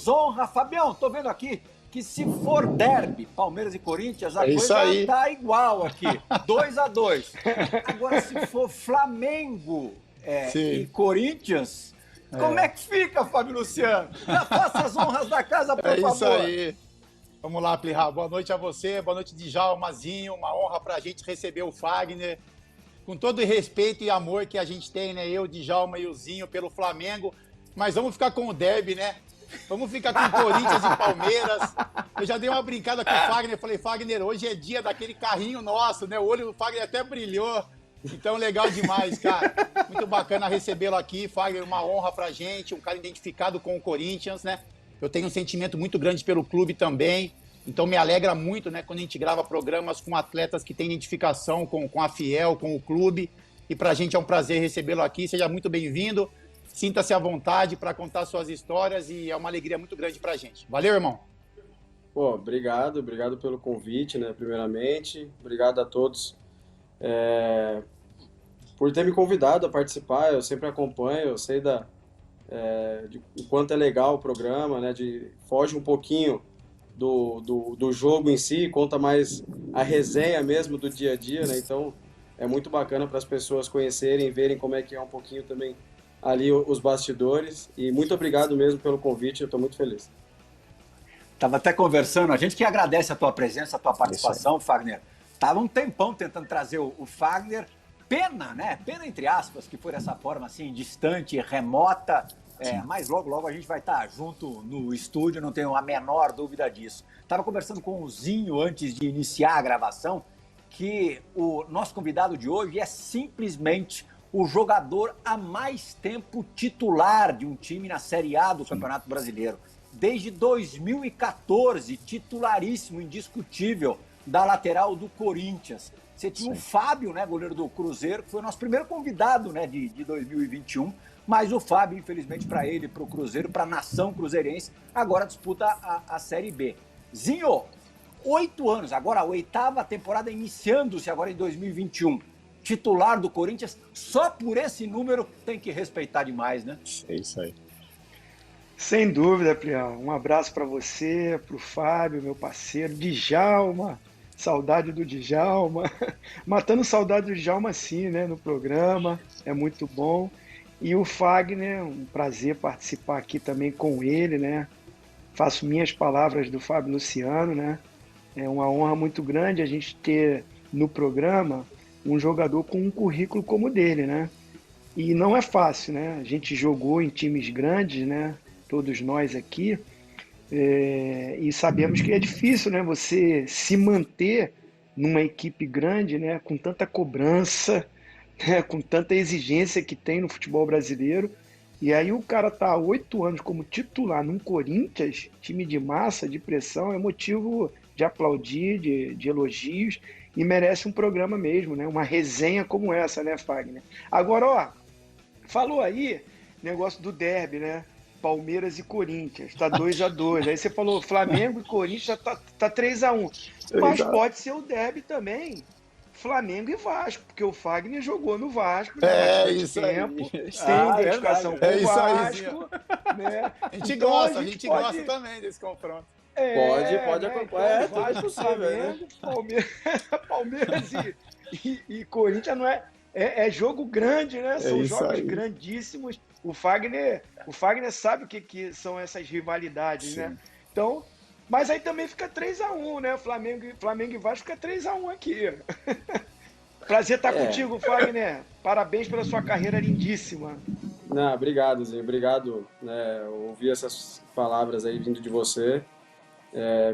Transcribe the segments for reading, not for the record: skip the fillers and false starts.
Honra, Fabião, tô vendo aqui que se for derby, Palmeiras e Corinthians, a coisa tá igual aqui, 2-2. Agora, se for Flamengo e Corinthians, como é que fica, Fábio Luciano? Já faça as honras da casa, por favor. É isso aí. Vamos lá, Plihá. Boa noite a você, boa noite, Djalmazinho. Uma honra pra gente receber o Fagner. Com todo o respeito e amor que a gente tem, né? Eu, Djalma e o Zinho pelo Flamengo. Mas vamos ficar com o derby, né? Vamos ficar com Corinthians e Palmeiras. Eu já dei uma brincada com o Fagner. Falei, Fagner, hoje é dia daquele carrinho nosso, né? O olho do Fagner até brilhou. Então, legal demais, cara. Muito bacana recebê-lo aqui. Fagner, uma honra pra gente. Um cara identificado com o Corinthians, né? Eu tenho um sentimento muito grande pelo clube também. Então, me alegra muito, né? Quando a gente grava programas com atletas que têm identificação com a Fiel, com o clube. E pra gente é um prazer recebê-lo aqui. Seja muito bem-vindo. Sinta-se à vontade para contar suas histórias e é uma alegria muito grande pra gente. Valeu, irmão. Pô, obrigado pelo convite, né, primeiramente. Obrigado a todos por ter me convidado a participar. Eu sempre acompanho, eu sei do quanto é legal o programa, né, foge um pouquinho do jogo em si, conta mais a resenha mesmo do dia a dia, né, então é muito bacana para as pessoas conhecerem, verem como é que é um pouquinho também ali os bastidores, e muito obrigado mesmo pelo convite, eu estou muito feliz. Tava até conversando, a gente que agradece a tua presença, a tua participação, Fagner. Tava um tempão tentando trazer o Fagner, pena, né? Pena entre aspas, que foi dessa forma assim, distante, remota, mas logo a gente vai estar junto no estúdio, não tenho a menor dúvida disso. Tava conversando com o Zinho antes de iniciar a gravação, que o nosso convidado de hoje é simplesmente o jogador há mais tempo titular de um time na Série A do Campeonato Brasileiro. Desde 2014, titularíssimo, indiscutível, da lateral do Corinthians. Você tinha o Fábio, né, goleiro do Cruzeiro, que foi o nosso primeiro convidado, né, de 2021, mas o Fábio, infelizmente, para ele, para o Cruzeiro, para a nação cruzeirense, agora disputa a Série B. Zinho, 8 anos, agora a 8ª temporada iniciando-se agora em 2021. Titular do Corinthians, só por esse número tem que respeitar demais, né? É isso aí. Sem dúvida, Prião. Um abraço para você, para o Fábio, meu parceiro, Djalma. Saudade do Djalma. Matando saudade do Djalma, sim, né? No programa. É muito bom. E o Fagner, um prazer participar aqui também com ele, né? Faço minhas palavras do Fábio Luciano, né? É uma honra muito grande a gente ter no programa um jogador com um currículo como o dele, né? E não é fácil, né? A gente jogou em times grandes, né? Todos nós aqui, e sabemos que é difícil, né? Você se manter numa equipe grande, né? Com tanta cobrança, né? Com tanta exigência que tem no futebol brasileiro. E aí o cara tá há 8 anos como titular num Corinthians, time de massa, de pressão, é motivo de aplaudir, de elogios, e merece um programa mesmo, né? Uma resenha como essa, né, Fagner? Agora, ó, falou aí negócio do derby, né? Palmeiras e Corinthians, tá 2-2. Aí você falou Flamengo e Corinthians já tá 3-1. Mas pode ser o derby também, Flamengo e Vasco, porque o Fagner jogou no Vasco, né? Bastante tempo, tem identificação com o Vasco, né? A gente Então, gosta, gosta também desse confronto. Pode né? acompanhar, Então, Vasco, Flamengo, Palmeiras e Corinthians não é jogo grande, né? São jogos grandíssimos. O Fagner sabe o que são essas rivalidades, né? Então, mas aí também fica 3-1, né? Flamengo e Vasco fica 3-1 aqui. Prazer estar contigo, Fagner. Parabéns pela sua carreira lindíssima. Não, obrigado, Zinho. Obrigado, né, ouvir essas palavras aí vindo de você.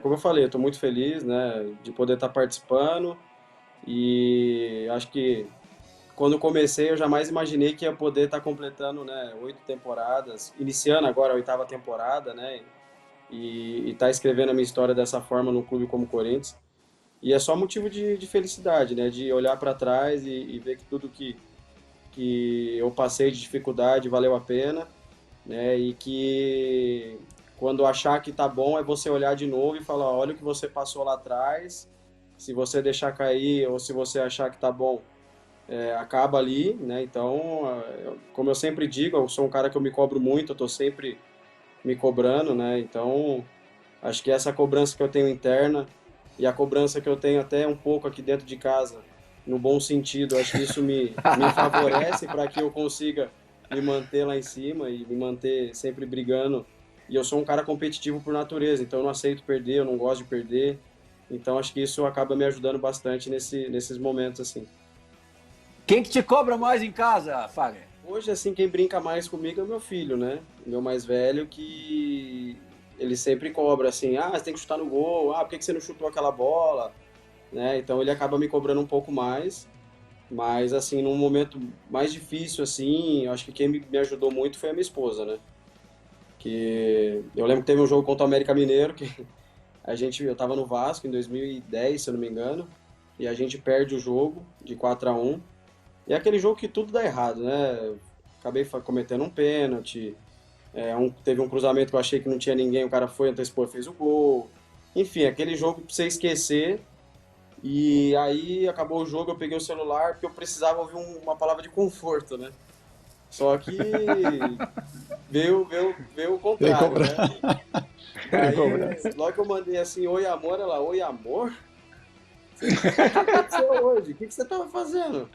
Como eu falei, eu estou muito feliz, né, de poder estar participando, e acho que quando eu comecei eu jamais imaginei que ia poder estar completando, né, 8 temporadas, iniciando agora a 8ª temporada, né, e estar escrevendo a minha história dessa forma num clube como o Corinthians. E é só motivo de felicidade, né, de olhar para trás e ver que tudo que eu passei de dificuldade valeu a pena, né, e que quando achar que tá bom é você olhar de novo e falar, olha o que você passou lá atrás, se você deixar cair ou se você achar que tá bom, acaba ali, né? Então, como eu sempre digo, eu sou um cara que eu me cobro muito, eu tô sempre me cobrando, né? Então, acho que essa cobrança que eu tenho interna e a cobrança que eu tenho até um pouco aqui dentro de casa, no bom sentido, acho que isso me favorece para que eu consiga me manter lá em cima e me manter sempre brigando. E eu sou um cara competitivo por natureza, então eu não aceito perder, eu não gosto de perder. Então acho que isso acaba me ajudando bastante nesses momentos assim. Quem que te cobra mais em casa, Fagner? Hoje, assim, quem brinca mais comigo é o meu filho, né? O meu mais velho, que ele sempre cobra assim, você tem que chutar no gol, por que você não chutou aquela bola? Né? Então ele acaba me cobrando um pouco mais, mas assim, num momento mais difícil, assim, eu acho que quem me ajudou muito foi a minha esposa, né? Que eu lembro que teve um jogo contra o América Mineiro, que eu tava no Vasco em 2010, se eu não me engano, e a gente perde o jogo de 4-1. E é aquele jogo que tudo dá errado, né? Acabei cometendo um pênalti, teve um cruzamento que eu achei que não tinha ninguém, o cara foi, antecipou e fez o gol. Enfim, aquele jogo pra você esquecer. E aí acabou o jogo, eu peguei o celular porque eu precisava ouvir uma palavra de conforto, né? Só que veio o contrário, né? Aí, logo que eu mandei assim, oi amor, ela, oi amor? O que aconteceu hoje? O que você tava fazendo?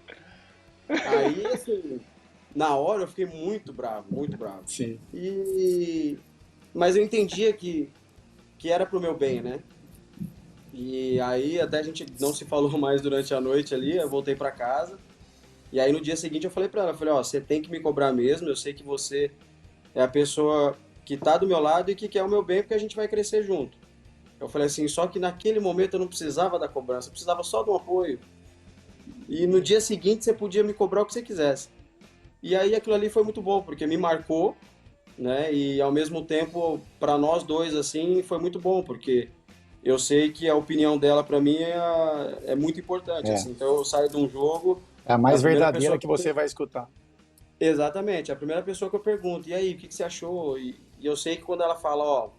Aí, assim, na hora eu fiquei muito bravo, muito bravo. Sim. Mas eu entendia que era pro meu bem, né? E aí até a gente não se falou mais durante a noite ali, eu voltei pra casa. E aí no dia seguinte eu falei pra ela, você tem que me cobrar mesmo, eu sei que você é a pessoa que tá do meu lado e que quer o meu bem porque a gente vai crescer junto. Eu falei assim, só que naquele momento eu não precisava da cobrança, eu precisava só de um apoio. E no dia seguinte você podia me cobrar o que você quisesse. E aí aquilo ali foi muito bom, porque me marcou, né? E ao mesmo tempo, para nós dois, assim, foi muito bom, porque eu sei que a opinião dela para mim é muito importante. Assim. Então eu saio de um jogo. É a mais a primeira verdadeira pessoa que você vai escutar. Exatamente, a primeira pessoa que eu pergunto, e aí, o que você achou? E eu sei que quando ela fala,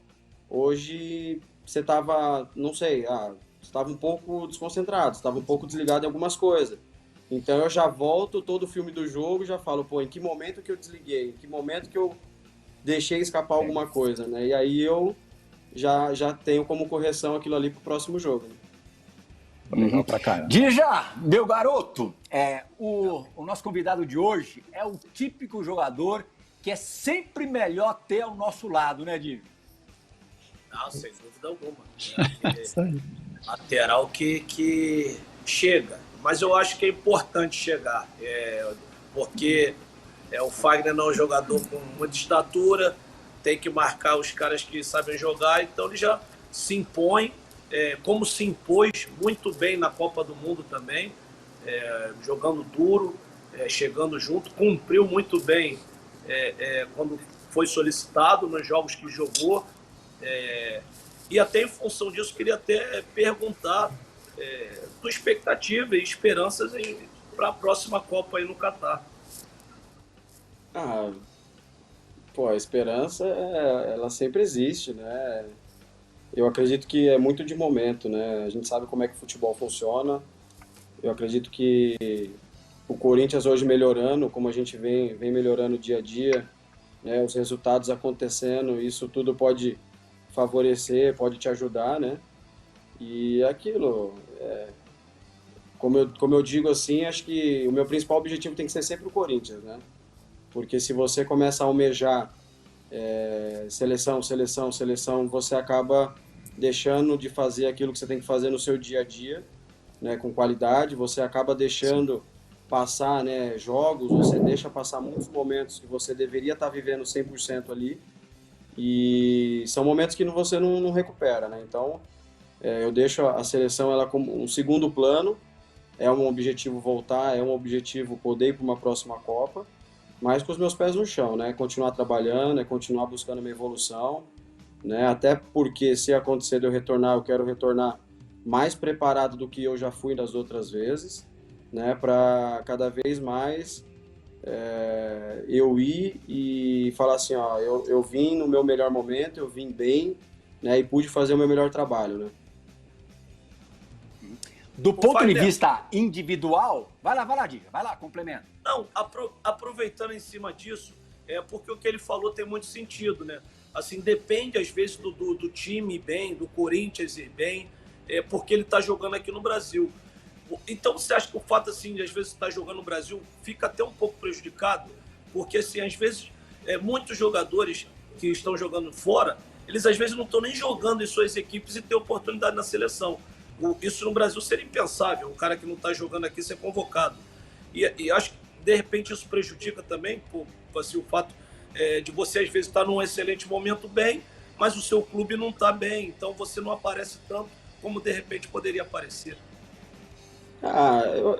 hoje você tava, não sei, você estava um pouco desconcentrado, estava um pouco desligado em algumas coisas. Então eu já volto todo o filme do jogo e já falo, em que momento que eu desliguei? Em que momento que eu deixei escapar alguma coisa, né? E aí eu já tenho como correção aquilo ali pro próximo jogo. Né? Legal pra caramba. Dija, meu garoto, o nosso convidado de hoje é o típico jogador que é sempre melhor ter ao nosso lado, né, Dija? Não, sem dúvida alguma. Lateral que chega. Mas eu acho que é importante chegar, porque o Fagner não é um jogador com muita estatura, tem que marcar os caras que sabem jogar, então ele já se impõe, como se impôs muito bem na Copa do Mundo também, jogando duro, chegando junto, cumpriu muito bem quando foi solicitado nos jogos que jogou, e até em função disso queria até perguntar tua expectativa e esperanças para a próxima Copa aí no Catar. A esperança, ela sempre existe, né? Eu acredito que é muito de momento, né? A gente sabe como é que o futebol funciona. Eu acredito que o Corinthians hoje melhorando, como a gente vem melhorando dia a dia, né? Os resultados acontecendo, isso tudo pode favorecer, pode te ajudar, né? E é aquilo, como eu digo assim, acho que o meu principal objetivo tem que ser sempre o Corinthians, né? Porque se você começa a almejar seleção, você acaba deixando de fazer aquilo que você tem que fazer no seu dia a dia, né, com qualidade, você acaba deixando passar, né, jogos, você deixa passar muitos momentos que você deveria estar vivendo 100% ali, e são momentos que você não recupera, né? Então, eu deixo a seleção ela como um segundo plano, é um objetivo voltar, é um objetivo poder ir para uma próxima Copa, mas com os meus pés no chão, né? Continuar trabalhando, continuar buscando uma evolução, né? Até porque se acontecer de eu retornar, eu quero retornar mais preparado do que eu já fui das outras vezes, né? Para cada vez mais eu ir e falar assim, eu vim no meu melhor momento, eu vim bem, né? E pude fazer o meu melhor trabalho, né? Do ponto de vista individual, vai lá, Diga, vai lá, complementa. Não, aproveitando em cima disso, porque o que ele falou tem muito sentido, né? assim, depende às vezes do time ir bem, do Corinthians ir bem, porque ele está jogando aqui no Brasil. Então você acha que o fato assim, de às vezes estar jogando no Brasil fica até um pouco prejudicado? Porque assim, às vezes muitos jogadores que estão jogando fora, eles às vezes não estão nem jogando em suas equipes e ter oportunidade na seleção. Isso no Brasil seria impensável, o cara que não está jogando aqui ser convocado. E acho que de repente isso prejudica também, assim, o fato de você às vezes estar num excelente momento bem, mas o seu clube não está bem, então você não aparece tanto como de repente poderia aparecer.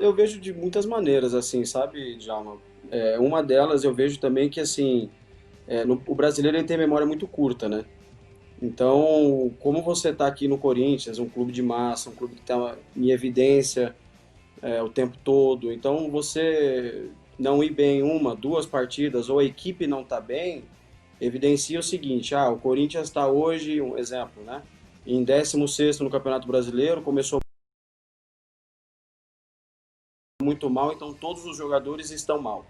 Eu vejo de muitas maneiras, assim, sabe, Djalma? Uma delas eu vejo também que, assim, o brasileiro ele tem memória muito curta, né? Então, como você está aqui no Corinthians, um clube de massa, um clube que está em evidência o tempo todo, então você não ir bem uma, duas partidas, ou a equipe não está bem, evidencia o seguinte, o Corinthians está hoje, um exemplo, né? Em 16º no Campeonato Brasileiro, começou muito mal, então todos os jogadores estão mal.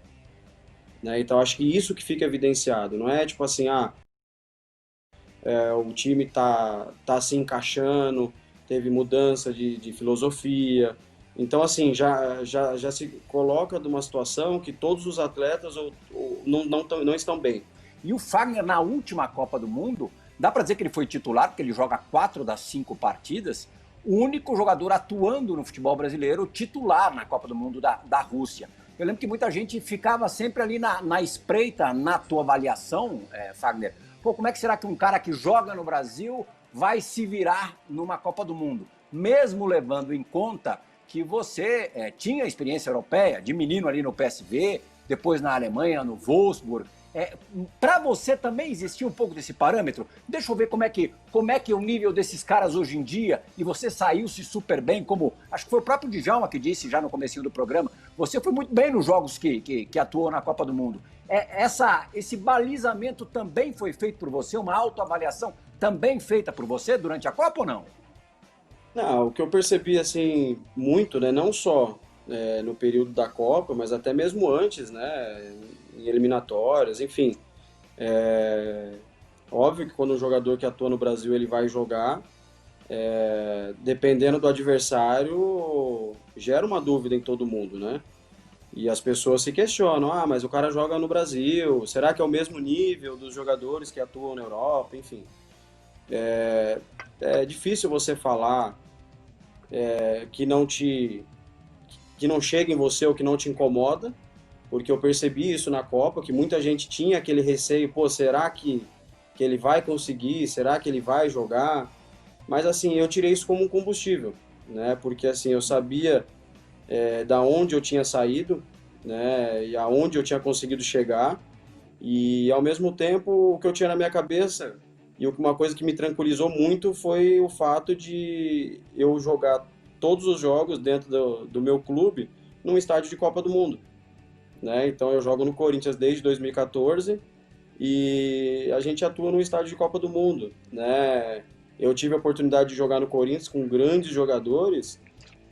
Né? Então acho que isso que fica evidenciado, não é tipo assim, o time tá se encaixando, teve mudança de filosofia, então assim, já se coloca numa situação que todos os atletas não estão bem. E o Fagner, na última Copa do Mundo, dá para dizer que ele foi titular, porque ele joga 4 das 5 partidas, o único jogador atuando no futebol brasileiro titular na Copa do Mundo da Rússia. Eu lembro que muita gente ficava sempre ali na espreita, na tua avaliação, Fagner. Pô, como é que será que um cara que joga no Brasil vai se virar numa Copa do Mundo? Mesmo levando em conta que você tinha experiência europeia, de menino ali no PSV, depois na Alemanha, no Wolfsburg. Para você também existia um pouco desse parâmetro? Deixa eu ver como é que é o nível desses caras hoje em dia, e você saiu-se super bem, como acho que foi o próprio Djalma que disse já no comecinho do programa, você foi muito bem nos jogos que atuou na Copa do Mundo. Esse balizamento também foi feito por você, uma autoavaliação também feita por você durante a Copa ou não? Não, o que eu percebi assim muito, né, não só no período da Copa, mas até mesmo antes, né, em eliminatórias, enfim. Óbvio que quando um jogador que atua no Brasil ele vai jogar, dependendo do adversário, gera uma dúvida em todo mundo, né? E as pessoas se questionam, mas o cara joga no Brasil, será que é o mesmo nível dos jogadores que atuam na Europa, enfim. É difícil você falar que não chega em você ou que não te incomoda, porque eu percebi isso na Copa, que muita gente tinha aquele receio, será que ele vai conseguir, será que ele vai jogar? Mas assim, eu tirei isso como um combustível, né? Porque assim, eu sabia da onde eu tinha saído, né? E aonde eu tinha conseguido chegar, e ao mesmo tempo o que eu tinha na minha cabeça, e uma coisa que me tranquilizou muito foi o fato de eu jogar todos os jogos dentro do meu clube num estádio de Copa do Mundo. Né? Então eu jogo no Corinthians desde 2014 e a gente atua no estádio de Copa do Mundo, né? Eu tive a oportunidade de jogar no Corinthians com grandes jogadores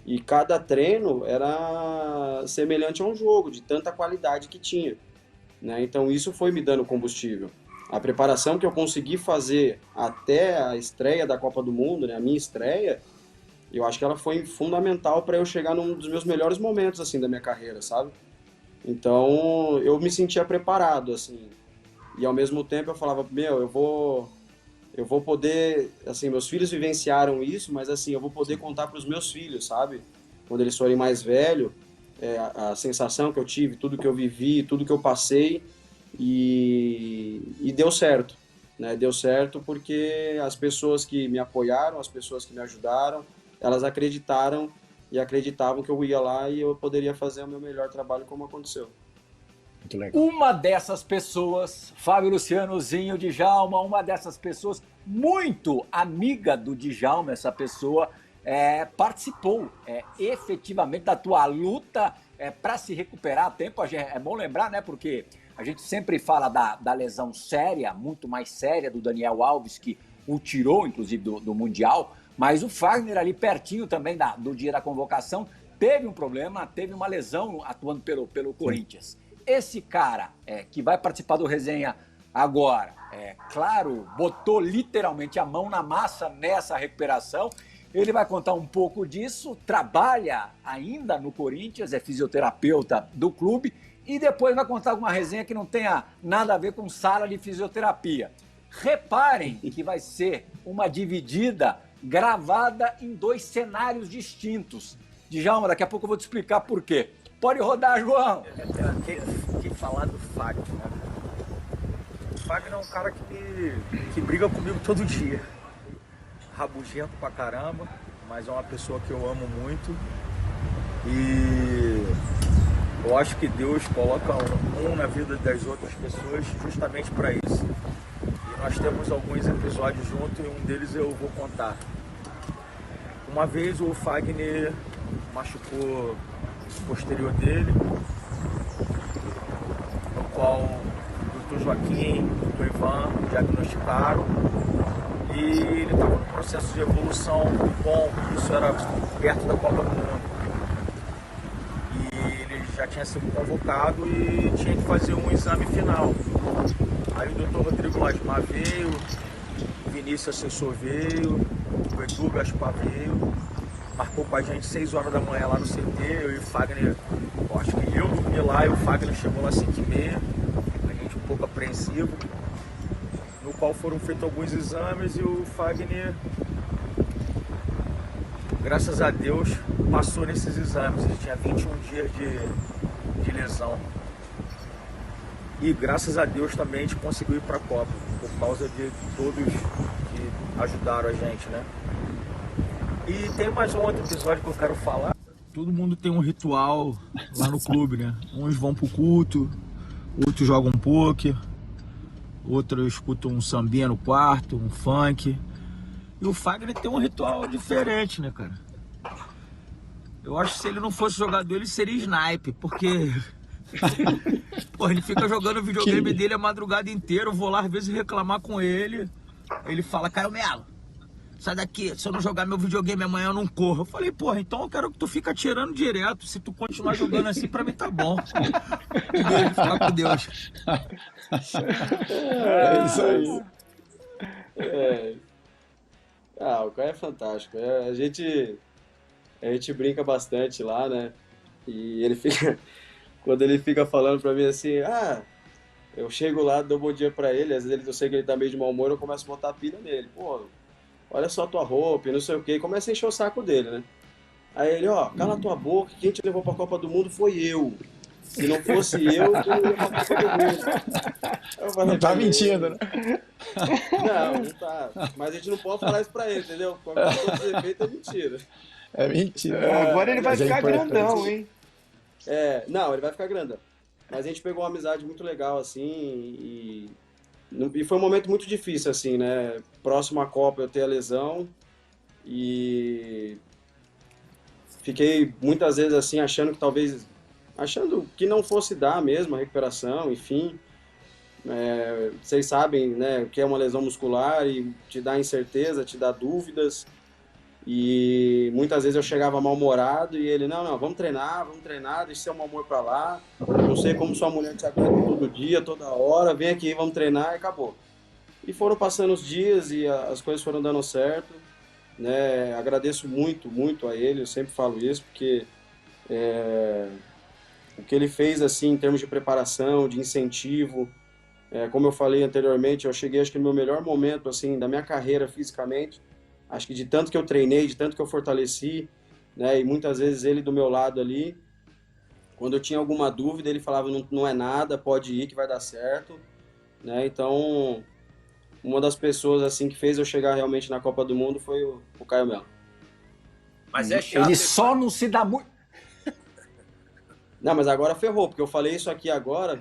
e cada treino era semelhante a um jogo, de tanta qualidade que tinha, né? Então isso foi me dando combustível. A preparação que eu consegui fazer até a estreia da Copa do Mundo, né? A minha estreia, eu acho que ela foi fundamental para eu chegar num dos meus melhores momentos assim da minha carreira, sabe? Então, eu me sentia preparado, assim, e ao mesmo tempo eu falava, eu vou poder, assim, meus filhos vivenciaram isso, mas assim, eu vou poder contar para os meus filhos, sabe? Quando eles forem mais velhos, a sensação que eu tive, tudo que eu vivi, tudo que eu passei, e deu certo, né? Deu certo porque as pessoas que me apoiaram, as pessoas que me ajudaram, elas acreditaram e acreditavam que eu ia lá e eu poderia fazer o meu melhor trabalho, como aconteceu. Muito legal. Uma dessas pessoas, Fábio Luciano Zinho Djalma, uma dessas pessoas, muito amiga do Djalma, essa pessoa participou efetivamente da tua luta para se recuperar a tempo. É bom lembrar, né, porque a gente sempre fala da lesão séria, muito mais séria, do Daniel Alves, que o tirou, inclusive, do Mundial. Mas o Fagner ali pertinho também do dia da convocação teve um problema, teve uma lesão atuando pelo Corinthians. Esse cara que vai participar do Resenha Agora, claro, botou literalmente a mão na massa nessa recuperação. Ele vai contar um pouco disso, trabalha ainda no Corinthians, é fisioterapeuta do clube, e depois vai contar alguma resenha que não tenha nada a ver com sala de fisioterapia. Reparem que vai ser uma dividida gravada em 2 cenários distintos. Djalma, daqui a pouco eu vou te explicar por quê. Pode rodar, João! Tem que falar do Fagner, né? O Fagner é um cara que briga comigo todo dia. Rabugento pra caramba, mas é uma pessoa que eu amo muito. E eu acho que Deus coloca um na vida das outras pessoas justamente para isso. E nós temos alguns episódios juntos e um deles eu vou contar. Uma vez o Fagner machucou o posterior dele, no qual o Dr. Joaquim e o Dr. Ivan diagnosticaram. E ele estava num processo de evolução bom, isso era perto da Copa do Mundo. E ele já tinha sido convocado e tinha que fazer um exame final. Aí o Dr. Rodrigo Lasmar veio, o Vinícius Assessor veio, o Edu Gaspar veio, marcou com a gente 6 horas da manhã lá no CT, eu e o Fagner, acho que eu dormi lá e o Fagner chegou lá às 5h30, a gente um pouco apreensivo. No qual foram feitos alguns exames e o Fagner, graças a Deus, passou nesses exames. Ele tinha 21 dias de lesão. E graças a Deus também a gente conseguiu ir para a Copa, por causa de todos que ajudaram a gente, né? E tem mais um outro episódio que eu quero falar. Todo mundo tem um ritual lá no clube, né? Uns vão pro culto, outros jogam poker. Outros escutam um sambinha no quarto, um funk. E o Fagner tem um ritual diferente, né, cara? Eu acho que se ele não fosse jogador, ele seria sniper, porque... Pô, ele fica jogando o videogame dele a madrugada inteira, eu vou lá às vezes reclamar com ele. Ele fala, Caio Melo, sai daqui, se eu não jogar meu videogame amanhã eu não corro. Eu falei, porra, então eu quero que tu fique atirando direto. Se tu continuar jogando assim, pra mim tá bom. E ele ficar com Deus. É isso aí. O Caio é fantástico. A gente brinca bastante lá, né? E ele fica... Quando ele fica falando pra mim assim, eu chego lá, dou bom dia pra ele, às vezes eu sei que ele tá meio de mau humor, eu começo a botar a pilha nele. Pô, olha só a tua roupa e não sei o quê. E começa a encher o saco dele, né? Aí ele, cala tua boca, quem te levou pra Copa do Mundo foi eu. Se não fosse eu não ia pra Copa do Mundo. Não tá mentindo, né? Não tá. Mas a gente não pode falar isso pra ele, entendeu? Com todo efeito é mentira. É mentira. Agora ele vai ficar grandão, hein? Não, ele vai ficar grandão. Mas a gente pegou uma amizade muito legal, assim, e foi um momento muito difícil, assim, né? Próximo à Copa eu ter a lesão e fiquei muitas vezes, assim, achando que não fosse dar mesmo a recuperação, enfim. Vocês sabem, né, o que é uma lesão muscular e te dá incerteza, te dá dúvidas. E muitas vezes eu chegava mal-humorado e ele, não, vamos treinar, deixa seu mau humor pra lá. Não sei como sua mulher te aguenta todo dia, toda hora, vem aqui, vamos treinar e acabou. E foram passando os dias e as coisas foram dando certo, né? Agradeço muito, muito a ele, eu sempre falo isso, porque o que ele fez, assim, em termos de preparação, de incentivo, como eu falei anteriormente, eu cheguei, acho que no meu melhor momento, assim, da minha carreira fisicamente. Acho que de tanto que eu treinei, de tanto que eu fortaleci, né, e muitas vezes ele do meu lado ali, quando eu tinha alguma dúvida, ele falava, não é nada, pode ir que vai dar certo, né, então, uma das pessoas, assim, que fez eu chegar realmente na Copa do Mundo foi o Caio Melo. Mas é chato. Ele só não se dá muito... Não, mas agora ferrou, porque eu falei isso aqui agora,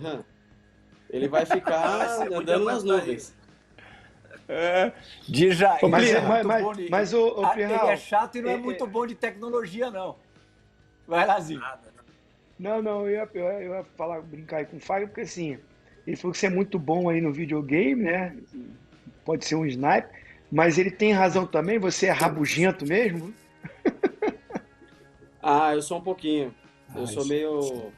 ele vai ficar andando nas nuvens. Mas o Pirral, ele é chato e não é muito bom de tecnologia, não. Vai lá, Zinho. Não, eu ia falar, brincar aí com o Fábio, porque assim, ele falou que você é muito bom aí no videogame, né? Pode ser um sniper, mas ele tem razão também, você é rabugento mesmo? Eu sou um pouquinho. Eu sou meio...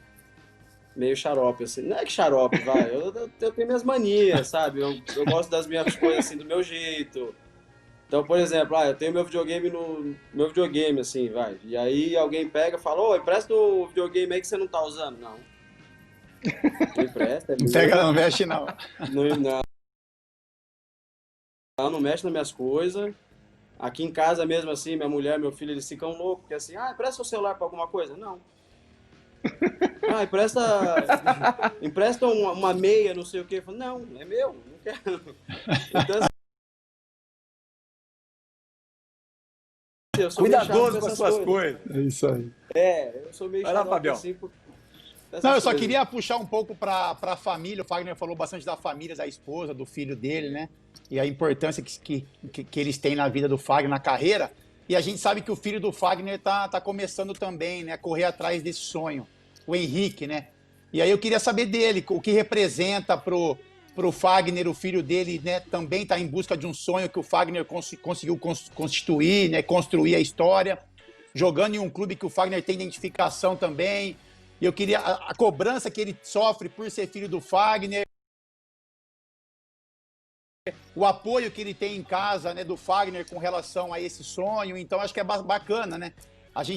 meio xarope, assim. Não é que xarope, vai. Eu tenho minhas manias, sabe? Eu gosto das minhas coisas assim do meu jeito. Então, por exemplo, eu tenho meu videogame meu videogame, assim, vai. E aí alguém pega e fala, ô, empresta o videogame aí que você não tá usando. Não. Não empresta, é Não meu. pega, não mexe, não. Não mexe nas minhas coisas. Aqui em casa mesmo, assim, minha mulher, meu filho, eles ficam loucos, porque assim, empresta o celular pra alguma coisa? Não. Empresta uma meia, não sei o quê. Eu falo, não, é meu, não quero. Então, assim, eu sou meio chato Cuidadoso com as essas suas coisas. É isso aí. Eu sou meio Vai lá, chato Fabião. assim. Não, eu só queria puxar um pouco para a família. O Fagner falou bastante da família, da esposa, do filho dele, né? E a importância que eles têm na vida do Fagner, na carreira. E a gente sabe que o filho do Fagner tá começando também, né? Correr atrás desse sonho. O Henrique, né? E aí eu queria saber dele, o que representa pro Fagner, o filho dele, né? Também está em busca de um sonho que o Fagner conseguiu constituir, né? Construir a história. Jogando em um clube que o Fagner tem identificação também. E eu queria a cobrança que ele sofre por ser filho do Fagner, o apoio que ele tem em casa, né, do Fagner com relação a esse sonho. Então acho que é bacana, né?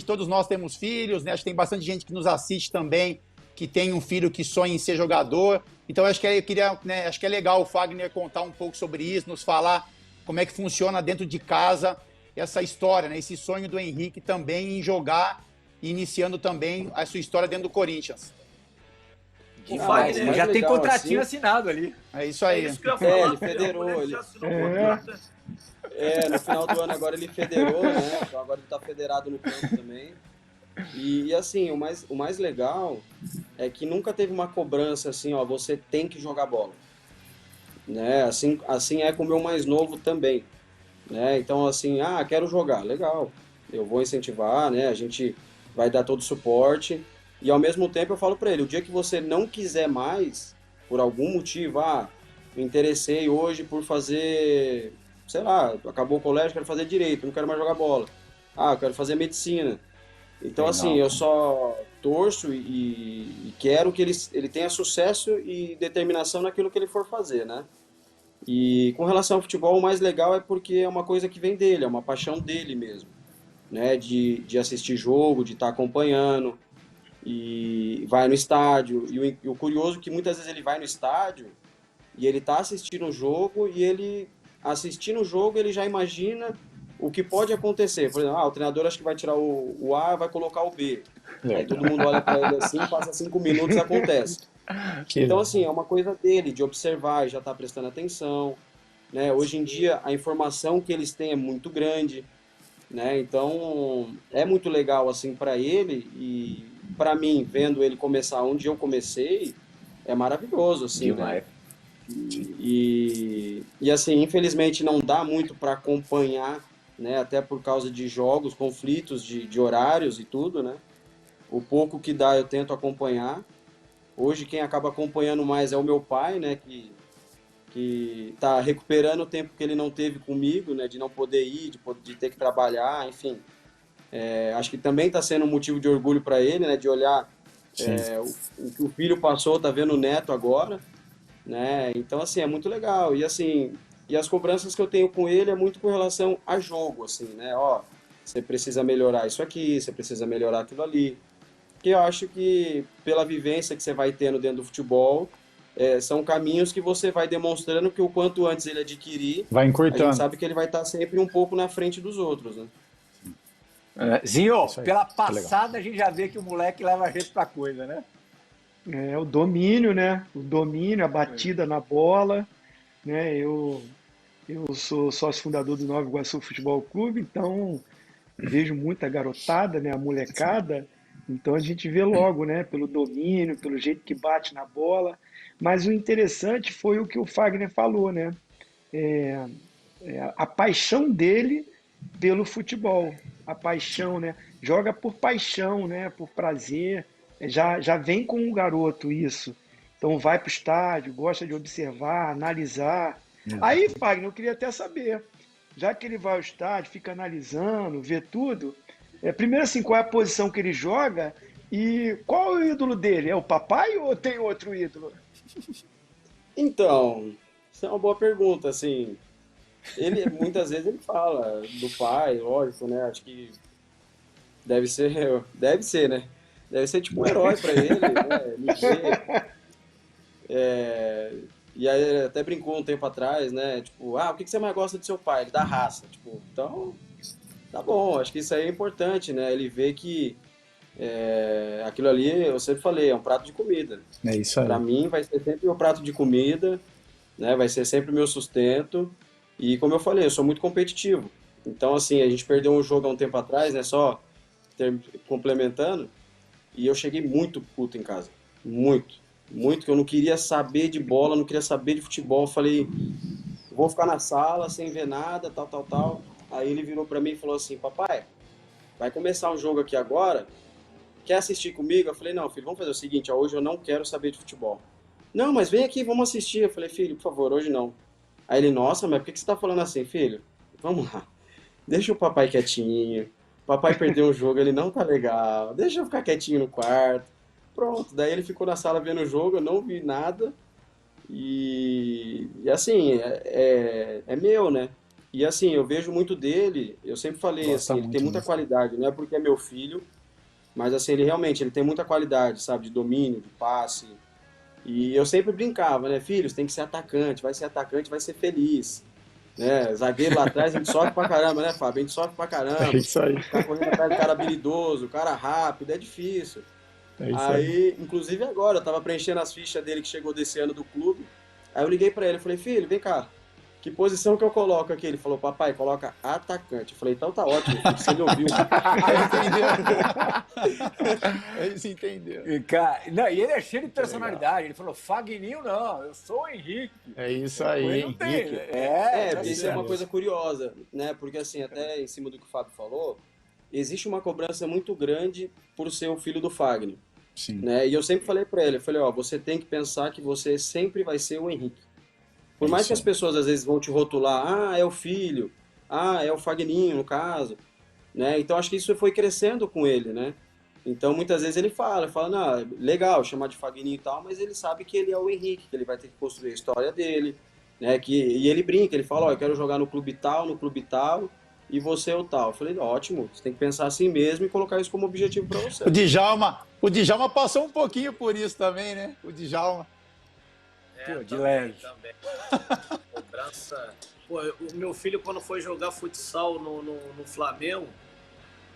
Todos nós temos filhos, né? Acho que tem bastante gente que nos assiste também, que tem um filho que sonha em ser jogador. Então acho que acho que é legal o Fagner contar um pouco sobre isso, nos falar como é que funciona dentro de casa essa história, né? Esse sonho do Henrique também em jogar, iniciando também a sua história dentro do Corinthians. O Fagner já tem contratinho assim, assinado ali. É isso aí. É isso que eu ia falar, ele federou. já assinou um contrato, né? No final do ano agora ele federou, né? Então agora ele tá federado no campo também. E assim, o mais legal é que nunca teve uma cobrança assim, ó, você tem que jogar bola. Né? Assim é com o meu mais novo também. Né? Então assim, quero jogar, legal. Eu vou incentivar, né? A gente vai dar todo o suporte. E ao mesmo tempo eu falo para ele, o dia que você não quiser mais, por algum motivo, me interessei hoje por fazer, sei lá, acabou o colégio, quero fazer direito, não quero mais jogar bola. Eu quero fazer medicina. Então, assim, eu só torço e quero que ele tenha sucesso e determinação naquilo que ele for fazer, né? E com relação ao futebol, o mais legal é porque é uma coisa que vem dele, é uma paixão dele mesmo, né? De assistir jogo, de estar acompanhando. E vai no estádio, e o curioso é que muitas vezes ele vai no estádio e ele tá assistindo o jogo, e ele assistindo o jogo ele já imagina o que pode acontecer. Por exemplo, o treinador acho que vai tirar o A, vai colocar o B. Aí todo mundo olha para ele assim, passa 5 minutos e acontece. Então assim, é uma coisa dele, de observar e já tá prestando atenção, né? Hoje em dia a informação que eles têm é muito grande, né? Então é muito legal assim para ele, e para mim, vendo ele começar onde eu comecei, é maravilhoso, assim, né? E assim, infelizmente não dá muito para acompanhar, né? Até por causa de jogos, conflitos de horários e tudo, né? O pouco que dá eu tento acompanhar. Hoje quem acaba acompanhando mais é o meu pai, né? Que tá recuperando o tempo que ele não teve comigo, né? De não poder ir, de ter que trabalhar, enfim. Acho que também está sendo um motivo de orgulho para ele, né? De olhar o que o filho passou, tá vendo o neto agora, né? Então, assim, é muito legal. E, assim, as cobranças que eu tenho com ele é muito com relação a jogo, assim, né? Ó, você precisa melhorar isso aqui, você precisa melhorar aquilo ali. Porque eu acho que, pela vivência que você vai tendo dentro do futebol, são caminhos que você vai demonstrando que o quanto antes ele adquirir, vai a encurtando. gente sabe que ele vai estar sempre um pouco na frente dos outros, né? Zinho, pela passada a gente já vê que o moleque leva a gente pra coisa, né? O domínio, né? O domínio, a batida na bola, né? Eu sou sócio fundador do Nova Iguaçu Futebol Clube, então vejo muita garotada, né? A molecada, então a gente vê logo, né? Pelo domínio, pelo jeito que bate na bola. Mas o interessante foi o que o Fagner falou, né? A paixão dele pelo futebol, a paixão, né? Joga por paixão, né? Por prazer. Já vem com um garoto isso. Então vai para o estádio, gosta de observar, analisar. Aí, Fagner, eu queria até saber, já que ele vai ao estádio, fica analisando, vê tudo, primeiro assim, qual é a posição que ele joga E qual é o ídolo dele? É o papai ou tem outro ídolo? Então, isso é uma boa pergunta, assim. Ele, muitas vezes ele fala do pai, lógico, né? Acho que deve ser, né? Deve ser tipo um herói pra ele, né? Ele vê, e aí ele até brincou um tempo atrás, né? Tipo, o que você mais gosta do seu pai? Ele dá raça. Tipo, então, tá bom, acho que isso aí é importante, né? Ele vê que aquilo ali, eu sempre falei, é um prato de comida. É isso aí. Pra mim vai ser sempre o prato de comida, né? Vai ser sempre o meu sustento. E como eu falei, eu sou muito competitivo. Então, assim, a gente perdeu um jogo há um tempo atrás, né? Só complementando. E eu cheguei muito puto em casa. Muito. Muito, que eu não queria saber de bola, não queria saber de futebol. Eu falei, vou ficar na sala sem ver nada, tal, tal, tal. Aí ele virou pra mim e falou assim, papai, vai começar um jogo aqui agora, quer assistir comigo? Eu falei, não, filho, vamos fazer o seguinte, hoje eu não quero saber de futebol. Não, mas vem aqui, vamos assistir. Eu falei, filho, por favor, hoje não. Aí ele, nossa, mas por que você tá falando assim, filho? Vamos lá, deixa o papai quietinho. Papai perdeu um jogo, ele não tá legal. Deixa eu ficar quietinho no quarto. Pronto, daí ele ficou na sala vendo o jogo, eu não vi nada. E assim, é meu, né? E assim, eu vejo muito dele, eu sempre falei, Gosta assim, ele tem muito muita mesmo. qualidade, não é porque é meu filho, mas assim, ele realmente, ele tem muita qualidade, sabe, de domínio, de passe. E eu sempre brincava, né, filho, você tem que ser atacante, vai ser feliz. Né? Zagueiro lá atrás, a gente sofre pra caramba, né, Fábio? A gente sofre pra É caramba. isso aí. Ficar correndo atrás do cara habilidoso, cara rápido, é difícil. É isso aí. Aí, inclusive agora, eu tava preenchendo as fichas dele que chegou desse ano do clube. Aí eu liguei pra ele, falei, filho, vem cá, que posição que eu coloco aqui? Ele falou, papai, coloca atacante. Eu falei, então tá ótimo, filho, você me ouviu. Eles entenderam. E, cara, não, e ele é cheio de personalidade. Ele falou, Fagninho não, eu sou o Henrique. É isso Com ele aí, não tem, Henrique. né? Porque isso é uma coisa curiosa, né? Porque assim, até em cima do que o Fábio falou, existe uma cobrança muito grande por ser o filho do Fagner, Sim. né? E eu sempre falei pra ele, eu falei, ó, você tem que pensar que você sempre vai ser o Henrique. Por mais que as pessoas às vezes vão te rotular, é o filho, é o Fagninho, no caso, né? Então acho que isso foi crescendo com ele, né? Então muitas vezes ele fala, não, legal chamar de Fagninho e tal, mas ele sabe que ele é o Henrique, que ele vai ter que construir a história dele, né? E ele brinca, ele fala, ó, eu quero jogar no clube tal, e você é o tal. Eu falei, ótimo, você tem que pensar assim mesmo e colocar isso como objetivo para você. O Djalma passou um pouquinho por isso também, né? O Djalma. Pô, de também, leve. também. Cobrança. Pô, o meu filho, quando foi jogar futsal no Flamengo,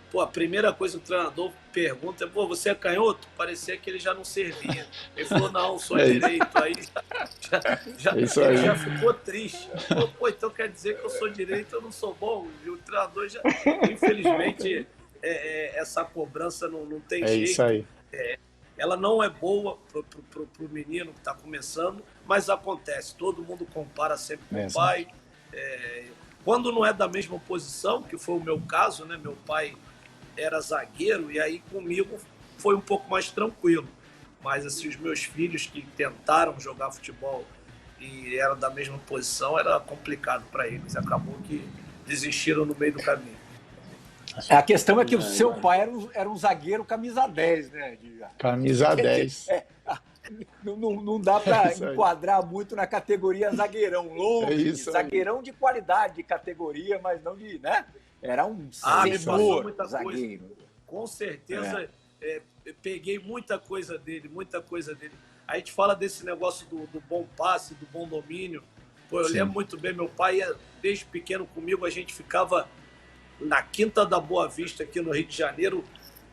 pô, a primeira coisa que o treinador pergunta é, pô, você é canhoto? Parecia que ele já não servia. Ele falou, não, sou direito. Aí ele já ficou triste. Falou, pô, então quer dizer que eu sou direito, eu não sou bom? E o treinador já, infelizmente, essa cobrança não tem jeito. É isso aí. Ela não é boa pro menino que está começando, mas acontece. Todo mundo compara sempre com o pai. Quando não é da mesma posição, que foi o meu caso, né? Meu pai era zagueiro e aí comigo foi um pouco mais tranquilo. Mas assim, os meus filhos que tentaram jogar futebol e eram da mesma posição, era complicado para eles. Acabou que desistiram no meio do caminho. A questão é que o seu pai era um zagueiro camisa 10, né? Camisa 10. Não dá para enquadrar muito na categoria zagueirão, longe, zagueirão de qualidade de categoria, mas não de, né? Era um senhor zagueiro. Coisa. Com certeza, peguei muita coisa dele. A gente fala desse negócio do bom passe, do bom domínio. Pô, eu lembro muito bem, meu pai, desde pequeno comigo, a gente ficava na Quinta da Boa Vista, aqui no Rio de Janeiro,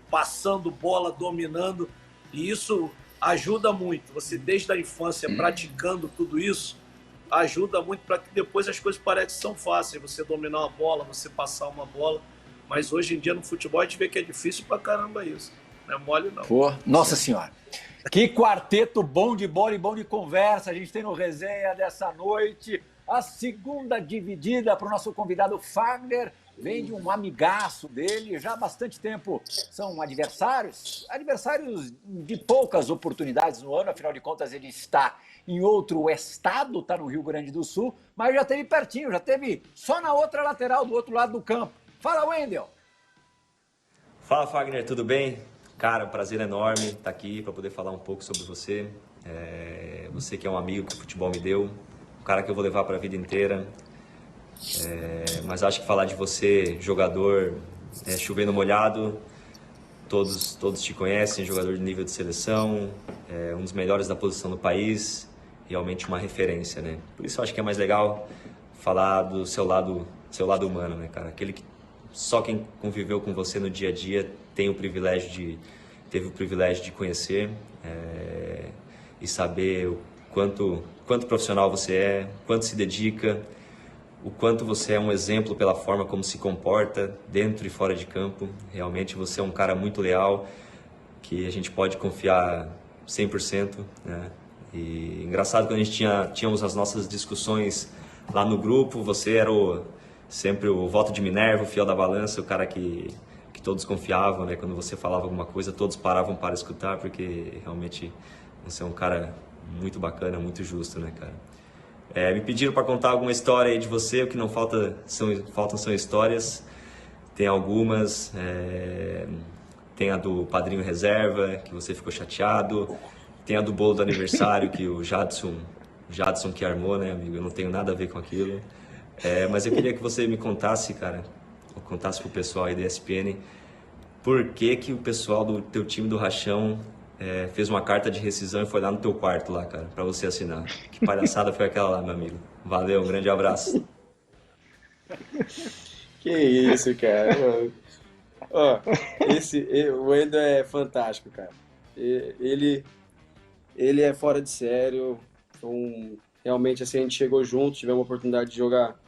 passando bola, dominando, e isso ajuda muito. Você, desde a infância, praticando tudo isso, ajuda muito para que depois as coisas pareçam que são fáceis. Você dominar uma bola, você passar uma bola, mas hoje em dia no futebol a gente vê que é difícil pra caramba isso. Não é mole, não. Pô, nossa senhora. Que quarteto bom de bola e bom de conversa a gente tem no Resenha dessa noite. A segunda dividida para o nosso convidado Fagner. Vem de um amigaço dele, já há bastante tempo são adversários de poucas oportunidades no ano, afinal de contas ele está em outro estado, está no Rio Grande do Sul, mas já esteve pertinho, já esteve só na outra lateral, do outro lado do campo. Fala, Wendel! Fala, Fagner, tudo bem? Cara, prazer enorme estar aqui para poder falar um pouco sobre você. Você que é um amigo que o futebol me deu, um cara que eu vou levar para a vida inteira. Mas acho que falar de você, jogador, chovendo molhado, todos te conhecem, jogador de nível de seleção, um dos melhores da posição do país, realmente uma referência, né? Por isso eu acho que é mais legal falar do seu lado humano, né, cara? Aquele que só quem conviveu com você no dia a dia teve o privilégio de conhecer e saber o quanto profissional você é, quanto se dedica, o quanto você é um exemplo pela forma como se comporta dentro e fora de campo. Realmente você é um cara muito leal, que a gente pode confiar 100%, né? E engraçado que a gente tínhamos as nossas discussões lá no grupo, você era sempre o voto de Minerva, o fiel da balança, o cara que todos confiavam, né? Quando você falava alguma coisa, todos paravam para escutar, porque realmente você é um cara muito bacana, muito justo, né, cara? Me pediram para contar alguma história aí de você, o que não faltam são histórias. Tem algumas, tem a do padrinho reserva, que você ficou chateado, tem a do bolo do aniversário, que o Jadson que armou, né, amigo? Eu não tenho nada a ver com aquilo. Mas eu queria que você me contasse, cara, ou contasse pro pessoal aí da ESPN, por que o pessoal do teu time do Rachão fez uma carta de rescisão e foi lá no teu quarto lá, cara, pra você assinar. Que palhaçada foi aquela lá, meu amigo. Valeu, um grande abraço. Que isso, cara. Ó, o Wendel é fantástico, cara. Ele é fora de sério. Realmente, assim, a gente chegou junto, tivemos a oportunidade de jogar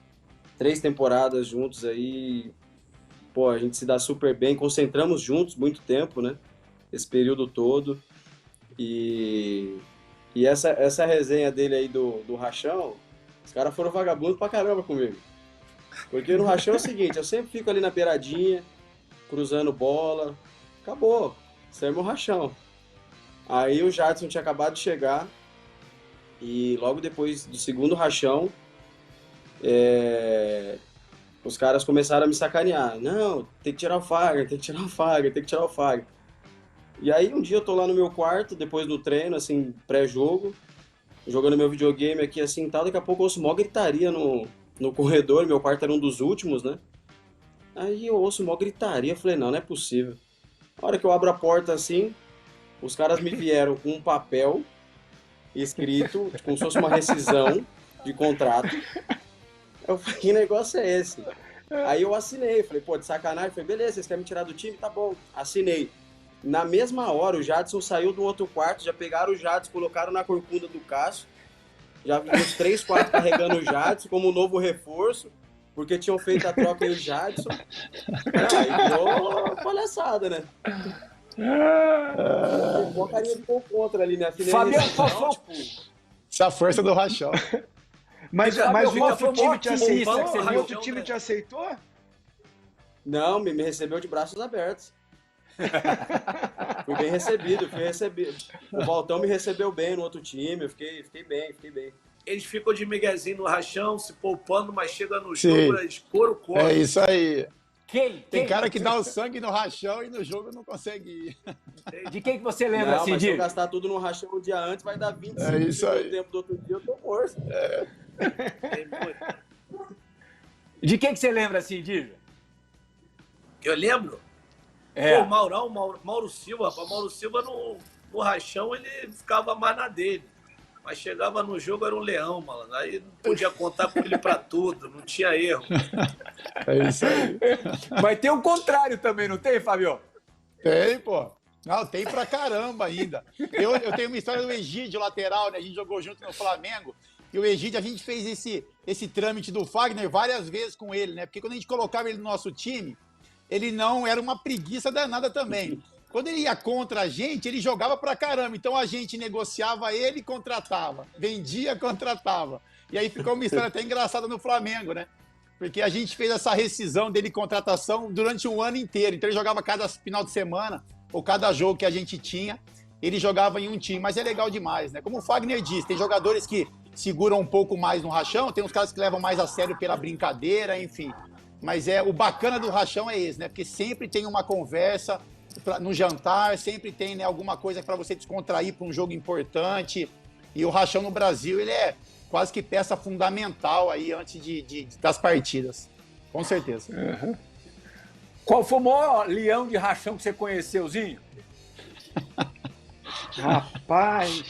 3 temporadas juntos aí. Pô, a gente se dá super bem, concentramos juntos muito tempo, né? Esse período todo. E essa resenha dele aí do Rachão, os caras foram vagabundos pra caramba comigo. Porque no Rachão é o seguinte, eu sempre fico ali na beiradinha, cruzando bola. Acabou, isso é meu Rachão. Aí o Jadson tinha acabado de chegar e logo depois do segundo Rachão, os caras começaram a me sacanear. Não, tem que tirar o Fagner, tem que tirar o Fagner, tem que tirar o Fagner. E aí um dia eu tô lá no meu quarto, depois do treino, assim, pré-jogo, jogando meu videogame aqui, assim, tal, daqui a pouco eu ouço mó gritaria no corredor, meu quarto era um dos últimos, né? Aí eu ouço mó gritaria, falei, não é possível. A hora que eu abro a porta, assim, os caras me vieram com um papel escrito, como se fosse uma rescisão de contrato. Eu falei, que negócio é esse? Aí eu assinei, falei, pô, de sacanagem, falei, beleza, vocês querem me tirar do time? Tá bom, assinei. Na mesma hora, o Jadson saiu do outro quarto, já pegaram o Jadson, colocaram na corcunda do Cássio, já uns 3, 4 carregando o Jadson como um novo reforço, porque tinham feito a troca aí o Jadson. Aí virou palhaçada, né? Uma carinha de gol contra ali, né? Fabiano, Essa força do Rachão. Mas o outro time te aceitou? o outro time te aceitou? Não, me recebeu de braços abertos. Fui bem recebido. O Valtão me recebeu bem no outro time, eu fiquei bem. Eles ficam de miguezinho no Rachão, se poupando, mas chega no jogo, eles coram o corpo. É isso aí. Tem cara que dá o sangue no Rachão e no jogo não consegue ir. De quem que você lembra, não, assim, mas se eu Diego? gastar tudo no Rachão um dia antes, vai dar 25 É isso aí. no tempo do outro dia, eu tô morto. Tem muito. De quem que você lembra, assim, Diego? Eu lembro? Pô, o Mauro Silva, rapaz. Mauro Silva no Rachão ele ficava mais na dele. Mas chegava no jogo, era um leão, mano. Aí não podia contar com ele pra tudo, não tinha erro. É isso aí. Mas tem o contrário também, não tem, Fabio? Tem, pô. Não, tem pra caramba ainda. Eu tenho uma história do Egídio, lateral, né? A gente jogou junto no Flamengo. E o Egídio, a gente fez esse trâmite do Fagner várias vezes com ele, né? Porque quando a gente colocava ele no nosso time, ele não era uma preguiça danada também. Quando ele ia contra a gente, ele jogava pra caramba. Então a gente negociava ele e contratava. Vendia, contratava. E aí ficou uma história até engraçada no Flamengo, né? Porque a gente fez essa rescisão dele contratação durante um ano inteiro. Então ele jogava cada final de semana, ou cada jogo que a gente tinha, ele jogava em um time. Mas é legal demais, né? Como o Fagner disse, tem jogadores que seguram um pouco mais no Rachão, tem uns caras que levam mais a sério pela brincadeira, enfim. Mas o bacana do Rachão é esse, né? Porque sempre tem uma conversa, no jantar, sempre tem, né, alguma coisa para você descontrair para um jogo importante. E o rachão no Brasil, ele é quase que peça fundamental aí antes das partidas. Com certeza. Uhum. Qual foi o maior leão de rachão que você conheceu, Zinho? Rapaz!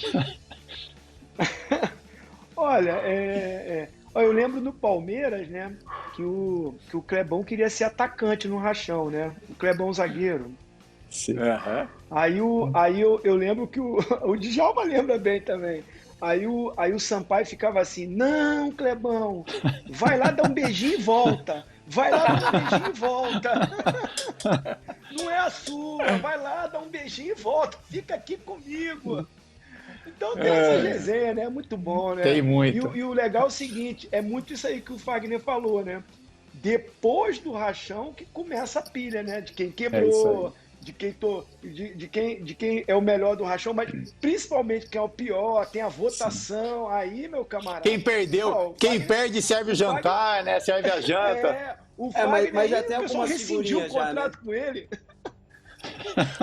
Olha, eu lembro no Palmeiras, né, que o Clebão queria ser atacante no rachão, né? O Clebão zagueiro. Sim. Uhum. Aí eu lembro que o Djalma lembra bem também. Aí o Sampaio ficava assim, não, Clebão, vai lá dar um beijinho e volta. Vai lá dar um beijinho e volta. Não é a sua, vai lá dar um beijinho e volta. Fica aqui comigo. Então tem essa resenha, né? Muito bom, né? Tem muito. E o legal é o seguinte, é muito isso aí que o Fagner falou, né? Depois do rachão que começa a pilha, né? De quem quebrou, de quem é o melhor do rachão, mas principalmente quem é o pior, tem a votação. Sim. Aí, meu camarada. Quem perdeu, quem perde serve o jantar, né? Serve a janta. O Fagner, mas já tem o pessoal algumas rescindiu o figurinhas contrato já, né? com ele.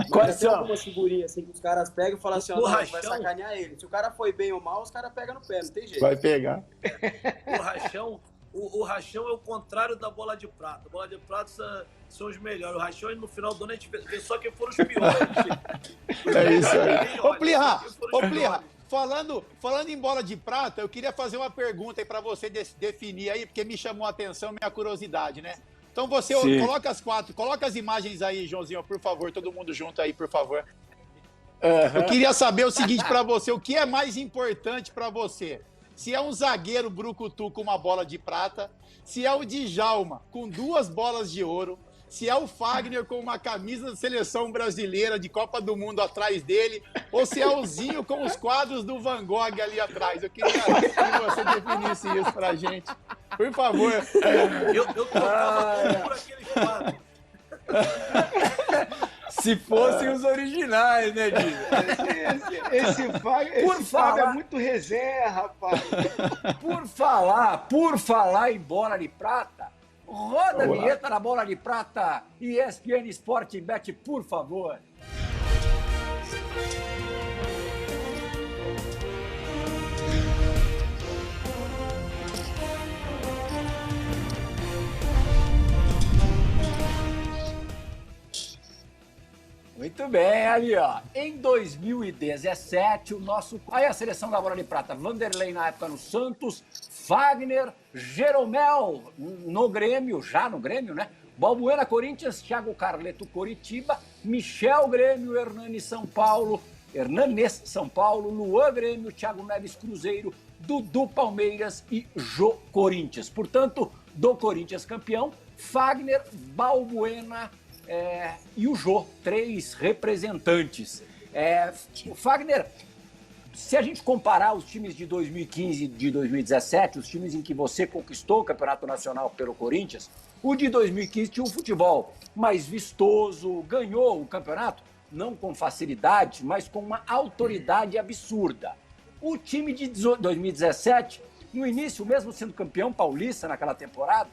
Mas tem algumas figurinhas assim que os caras pegam e falam assim, ó, vai sacanear ele. Se o cara foi bem ou mal, os caras pegam no pé, não tem jeito. Vai pegar. O rachão é o contrário da bola de prata. A bola de prata são os melhores. O rachão, no final do ano, a gente vê só quem foram os piores. É isso aí. Ô, Plirra, falando em bola de prata, eu queria fazer uma pergunta aí pra você definir aí, porque me chamou a atenção, minha curiosidade, né? Então você coloca as imagens aí, Joãozinho, por favor, todo mundo junto aí, por favor. Eu queria saber o seguinte pra você, o que é mais importante pra você? Se é um zagueiro brucutu com uma bola de prata, se é o Djalma com 2 bolas de ouro, se é o Fagner com uma camisa da seleção brasileira de Copa do Mundo atrás dele, ou se é o Zinho com os quadros do Van Gogh ali atrás. Eu queria que você definisse isso pra gente. Por favor. Eu trocava por aqueles quadros. Se fossem os originais, né, Dino? Esse Fábio é muito resenha, rapaz. Por falar em bola de prata, roda a vinheta na bola de prata e ESPN Sport Bet, por favor. Muito bem, ali ó, em 2017 aí a seleção da bola de prata, Vanderlei na época no Santos, Fagner, Jeromel no Grêmio, né? Balbuena Corinthians, Thiago Carleto Coritiba, Michel Grêmio, Hernanes São Paulo, Luan Grêmio, Thiago Neves Cruzeiro, Dudu Palmeiras e Jô Corinthians. Portanto, do Corinthians campeão, Fagner, Balbuena e o Jô, 3 representantes. Fagner, se a gente comparar os times de 2015 e de 2017, os times em que você conquistou o Campeonato Nacional pelo Corinthians, o de 2015 tinha um futebol mais vistoso, ganhou o campeonato, não com facilidade, mas com uma autoridade absurda. O time de 2017, no início, mesmo sendo campeão paulista naquela temporada,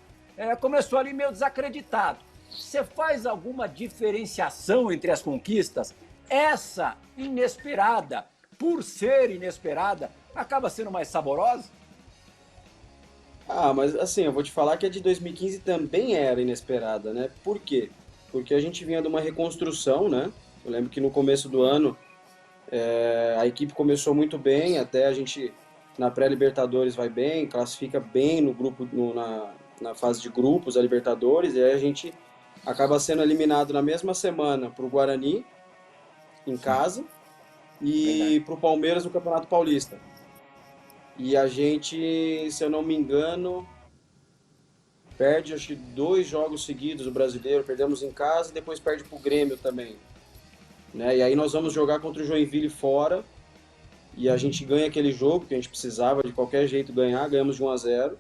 começou ali meio desacreditado. Você faz alguma diferenciação entre as conquistas? Essa inesperada, por ser inesperada, acaba sendo mais saborosa? Mas assim, eu vou te falar que a de 2015 também era inesperada, né? Por quê? Porque a gente vinha de uma reconstrução, né? Eu lembro que no começo do ano a equipe começou muito bem, até a gente na pré-Libertadores vai bem, classifica bem no grupo, na fase de grupos da Libertadores, e aí a gente acaba sendo eliminado na mesma semana para o Guarani, em casa, e para o Palmeiras no Campeonato Paulista. E a gente, se eu não me engano, perde acho que 2 jogos seguidos do Brasileiro, perdemos em casa e depois perde para o Grêmio também. Né? E aí nós vamos jogar contra o Joinville fora, e a gente ganha aquele jogo, que a gente precisava de qualquer jeito ganhar, ganhamos de 1-0.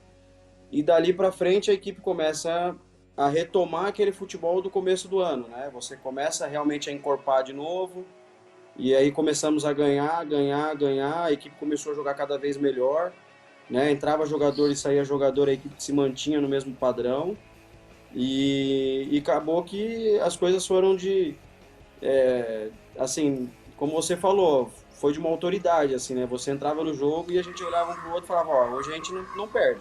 E dali para frente a equipe começa a retomar aquele futebol do começo do ano, né? Você começa realmente a encorpar de novo, e aí começamos a ganhar, a equipe começou a jogar cada vez melhor, né? Entrava jogador e saía jogador, a equipe se mantinha no mesmo padrão, e acabou que as coisas foram de assim, como você falou, foi de uma autoridade, assim, né? Você entrava no jogo e a gente olhava um pro outro e falava, ó, hoje a gente não perde.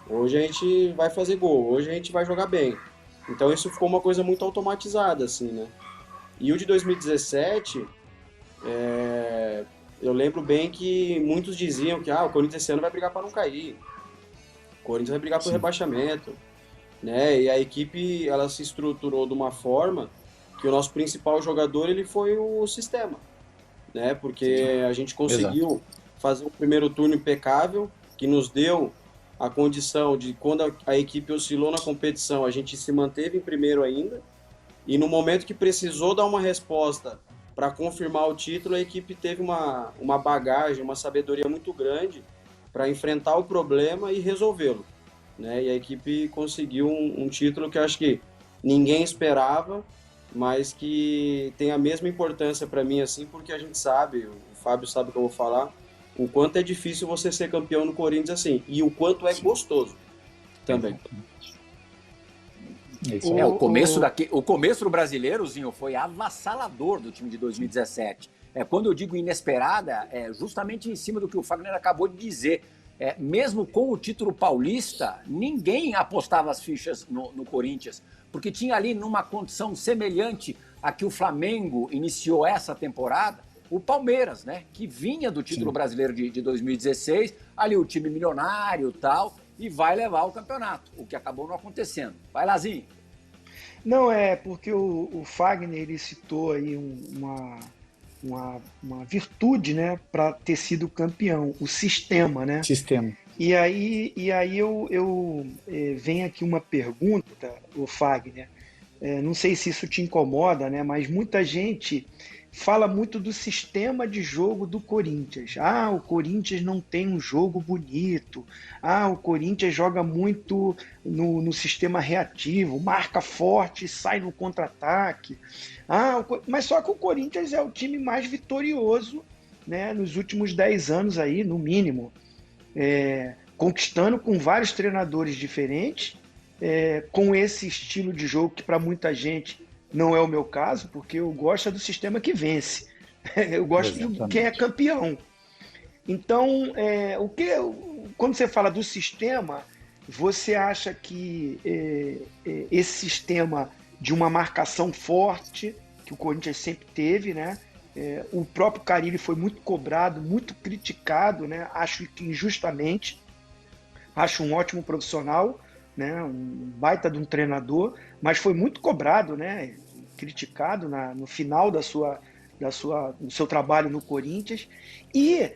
Hoje a gente vai fazer gol, hoje a gente vai jogar bem. Então isso ficou uma coisa muito automatizada, assim, né? E o de 2017, eu lembro bem que muitos diziam que o Corinthians esse ano vai brigar para não cair. O Corinthians vai brigar por rebaixamento, né? E a equipe, ela se estruturou de uma forma que o nosso principal jogador, ele foi o sistema, né? Porque a gente conseguiu fazer um primeiro turno impecável, que nos deu a condição de, quando a equipe oscilou na competição, a gente se manteve em primeiro ainda, e no momento que precisou dar uma resposta para confirmar o título, a equipe teve uma bagagem, uma sabedoria muito grande para enfrentar o problema e resolvê-lo, né? E a equipe conseguiu um título que eu acho que ninguém esperava, mas que tem a mesma importância para mim, assim, porque a gente sabe, o Fábio sabe o que eu vou falar, o quanto é difícil você ser campeão no Corinthians assim, e o quanto é gostoso também. O começo do Brasileirozinho foi avassalador do time de 2017. Quando eu digo inesperada, é justamente em cima do que o Fagner acabou de dizer. Mesmo com o título paulista, ninguém apostava as fichas no Corinthians, porque tinha ali numa condição semelhante a que o Flamengo iniciou essa temporada, o Palmeiras, né, que vinha do título brasileiro de 2016, ali o time milionário e tal, e vai levar o campeonato, o que acabou não acontecendo. Vai, Lazinho. Não, porque o Fagner, ele citou aí uma virtude, né, para ter sido campeão, o sistema, né? Sistema. E aí eu venho aqui uma pergunta, o Fagner, não sei se isso te incomoda, né, mas muita gente fala muito do sistema de jogo do Corinthians. O Corinthians não tem um jogo bonito. O Corinthians joga muito no sistema reativo, marca forte, sai no contra-ataque. Mas só que o Corinthians é o time mais vitorioso, né, nos últimos 10 anos aí, no mínimo. Conquistando com vários treinadores diferentes, com esse estilo de jogo que para muita gente não é o meu caso, porque eu gosto do sistema que vence. Eu gosto de quem é campeão. Então, quando você fala do sistema, você acha que esse sistema de uma marcação forte, que o Corinthians sempre teve, né? O próprio Carille foi muito cobrado, muito criticado, né? Acho que injustamente. Acho um ótimo profissional, né? Um baita de um treinador, mas foi muito cobrado, né? Criticado no final do seu trabalho no Corinthians. E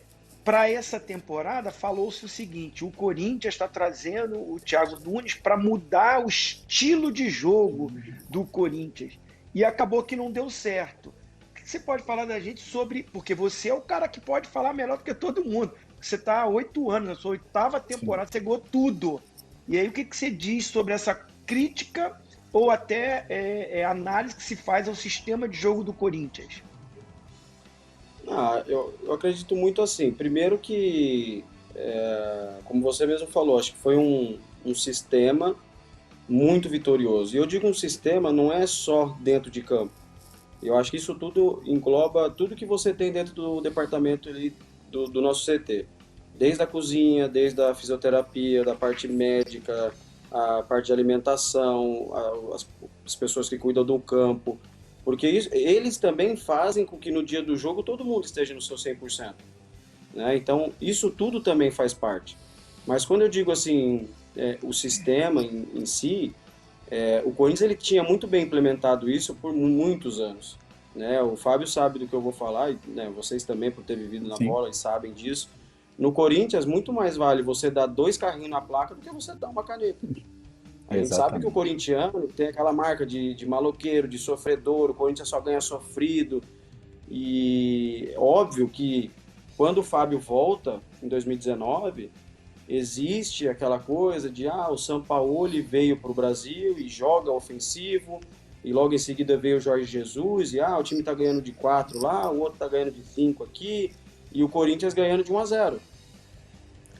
para essa temporada falou-se o seguinte: o Corinthians está trazendo o Thiago Nunes para mudar o estilo de jogo do Corinthians. E acabou que não deu certo. O que você pode falar da gente sobre... Porque você é o cara que pode falar melhor do que todo mundo. Você está há 8 anos, na sua 8ª temporada, você ganhou tudo. E aí o que você diz sobre essa crítica ou até análise que se faz ao sistema de jogo do Corinthians? Eu acredito muito assim. Primeiro que, como você mesmo falou, acho que foi um sistema muito vitorioso. E eu digo um sistema, não é só dentro de campo. Eu acho que isso tudo engloba tudo que você tem dentro do departamento ali do nosso CT. Desde a cozinha, desde a fisioterapia, da parte médica, a parte de alimentação, as pessoas que cuidam do campo. Porque eles também fazem com que no dia do jogo todo mundo esteja no seu 100%. Né? Então, isso tudo também faz parte. Mas quando eu digo assim, o sistema em si, o Corinthians ele tinha muito bem implementado isso por muitos anos. Né? O Fábio sabe do que eu vou falar, né? Vocês também, por ter vivido na bola, e sabem disso. No Corinthians, muito mais vale você dar 2 carrinhos na placa do que você dar uma caneta. A gente sabe que o corintiano tem aquela marca de maloqueiro, de sofredor, o Corinthians só ganha sofrido. E óbvio que quando o Fábio volta, em 2019, existe aquela coisa de o Sampaoli veio para o Brasil e joga ofensivo, e logo em seguida veio o Jorge Jesus, e o time está ganhando de 4 lá, o outro está ganhando de 5 aqui, e o Corinthians ganhando de 1-0.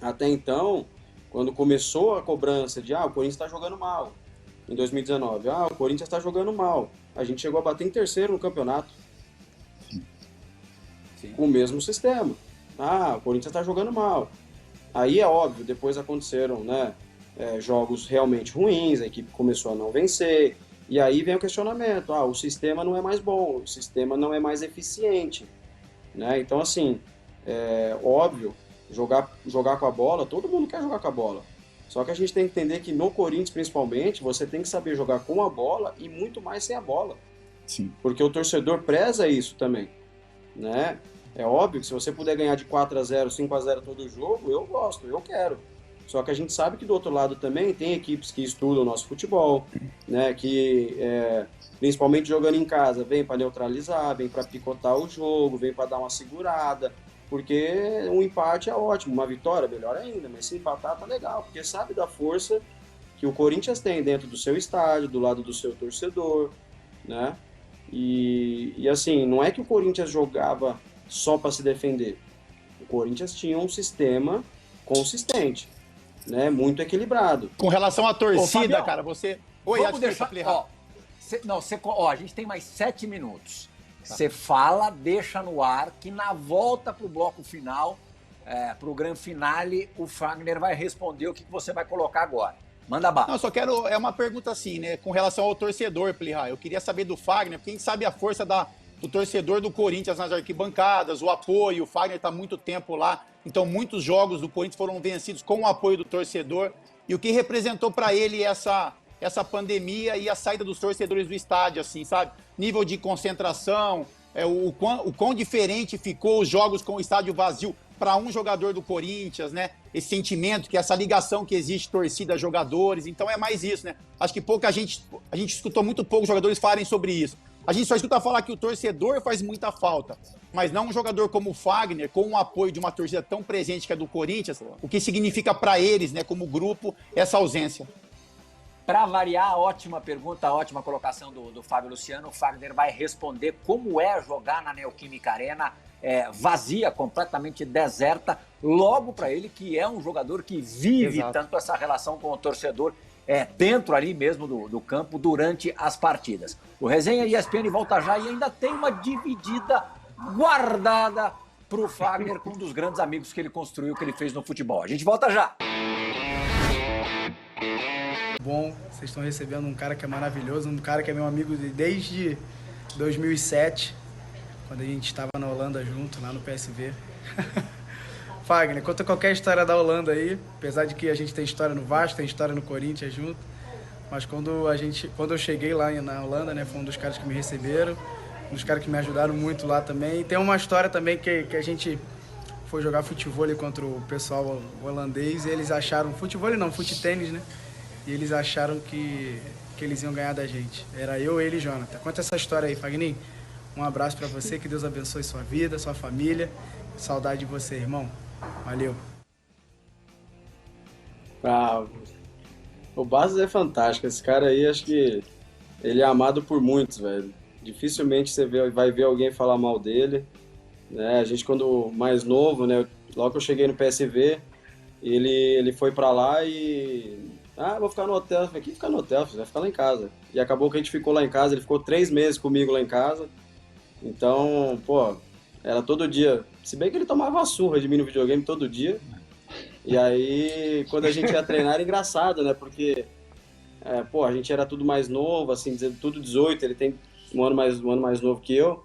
Até então, quando começou a cobrança de o Corinthians está jogando mal, em 2019. Ah, o Corinthians está jogando mal. A gente chegou a bater em terceiro no campeonato. Sim. Com o mesmo sistema. Ah, o Corinthians está jogando mal. Aí é óbvio, depois aconteceram, né, jogos realmente ruins, a equipe começou a não vencer, e aí vem o questionamento, o sistema não é mais bom, o sistema não é mais eficiente, né? Então, assim, óbvio, jogar com a bola, todo mundo quer jogar com a bola, só que a gente tem que entender que no Corinthians, principalmente, você tem que saber jogar com a bola e muito mais sem a bola. Sim. Porque o torcedor preza isso também, né? É óbvio que se você puder ganhar de 4-0, 5-0 todo jogo, eu gosto, eu quero. Só que a gente sabe que do outro lado também tem equipes que estudam o nosso futebol, né? Que, principalmente jogando em casa, vem para neutralizar, vem para picotar o jogo, vem para dar uma segurada, porque um empate é ótimo, uma vitória melhor ainda, mas se empatar tá legal, porque sabe da força que o Corinthians tem dentro do seu estádio, do lado do seu torcedor, né? E assim, não é que o Corinthians jogava só para se defender. O Corinthians tinha um sistema consistente, né? Muito equilibrado. Com relação à torcida, Fabião, cara, você... Oi, vamos deixar... a gente tem mais 7 minutos. Você fala, deixa no ar, que na volta pro bloco final, pro grande finale, o Fagner vai responder o que você vai colocar agora. Manda bala. Não, eu só quero... É uma pergunta assim, né? Com relação ao torcedor, Plihá. Eu queria saber do Fagner, porque a gente sabe a força do torcedor do Corinthians nas arquibancadas, o apoio. O Fagner está há muito tempo lá. Então, muitos jogos do Corinthians foram vencidos com o apoio do torcedor. E o que representou para ele essa pandemia e a saída dos torcedores do estádio, assim, sabe? Nível de concentração, o quão diferente ficou os jogos com o estádio vazio para um jogador do Corinthians, né? Esse sentimento, que essa ligação que existe, torcida, jogadores. Então é mais isso, né? Acho que a gente escutou muito poucos jogadores falarem sobre isso. A gente só escuta falar que o torcedor faz muita falta, mas não um jogador como o Fagner, com o apoio de uma torcida tão presente que é do Corinthians, o que significa para eles, né, como grupo, essa ausência. Para variar, ótima pergunta, ótima colocação do Fábio Luciano. O Fagner vai responder como é jogar na Neoquímica Arena, vazia, completamente deserta, logo para ele que é um jogador que vive tanto essa relação com o torcedor dentro ali mesmo do campo durante as partidas. O Resenha ESPN volta já e ainda tem uma dividida guardada para o Fagner com um dos grandes amigos que ele construiu, que ele fez no futebol. A gente volta já. Bom, vocês estão recebendo um cara que é maravilhoso, um cara que é meu amigo desde 2007, quando a gente estava na Holanda junto, lá no PSV. Fagner, conta qualquer história da Holanda aí, apesar de que a gente tem história no Vasco, tem história no Corinthians junto, mas quando eu cheguei lá na Holanda, né, foi um dos caras que me receberam, um dos caras que me ajudaram muito lá também. E tem uma história também que a gente foi jogar futevôlei contra o pessoal holandês e eles acharam, futevôlei não, fute-tênis, né? E eles acharam que eles iam ganhar da gente. Era eu, ele e Jonathan. Conta essa história aí, Fagninho. Um abraço pra você, que Deus abençoe sua vida, sua família. Saudade de você, irmão. Valeu. O Bastos é fantástico. Esse cara aí, acho que ele é amado por muitos, velho. Dificilmente você vai ver alguém falar mal dele, né? A gente, quando mais novo, né? Logo que eu cheguei no PSV, ele foi pra lá e... vou ficar no hotel. Eu falei, que ficar no hotel? Você vai ficar lá em casa. E acabou que a gente ficou lá em casa, ele ficou 3 meses comigo lá em casa. Então, era todo dia. Se bem que ele tomava surra de mim no videogame todo dia. E aí, quando a gente ia treinar, era engraçado, né? Porque, a gente era tudo mais novo, assim, tudo 18, ele tem um ano mais novo que eu.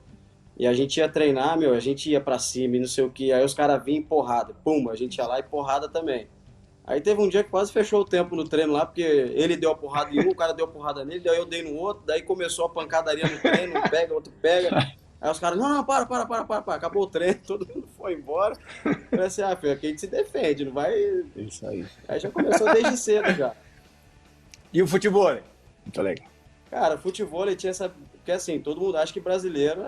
E a gente ia treinar, a gente ia pra cima e não sei o que. Aí os caras vinham e porrada. Pum, a gente ia lá e porrada também. Aí teve um dia que quase fechou o tempo no treino lá, porque ele deu a porrada em um, o cara deu a porrada nele, daí eu dei no outro, daí começou a pancadaria no treino, um pega, outro pega. Aí os caras, não, para, acabou o treino, todo mundo foi embora. Eu falei assim, filho, aqui a gente se defende, não vai... Isso aí. Aí já começou desde cedo já. E o futebol? Muito legal. Cara, futebol tinha essa... Porque assim, todo mundo acha que brasileiro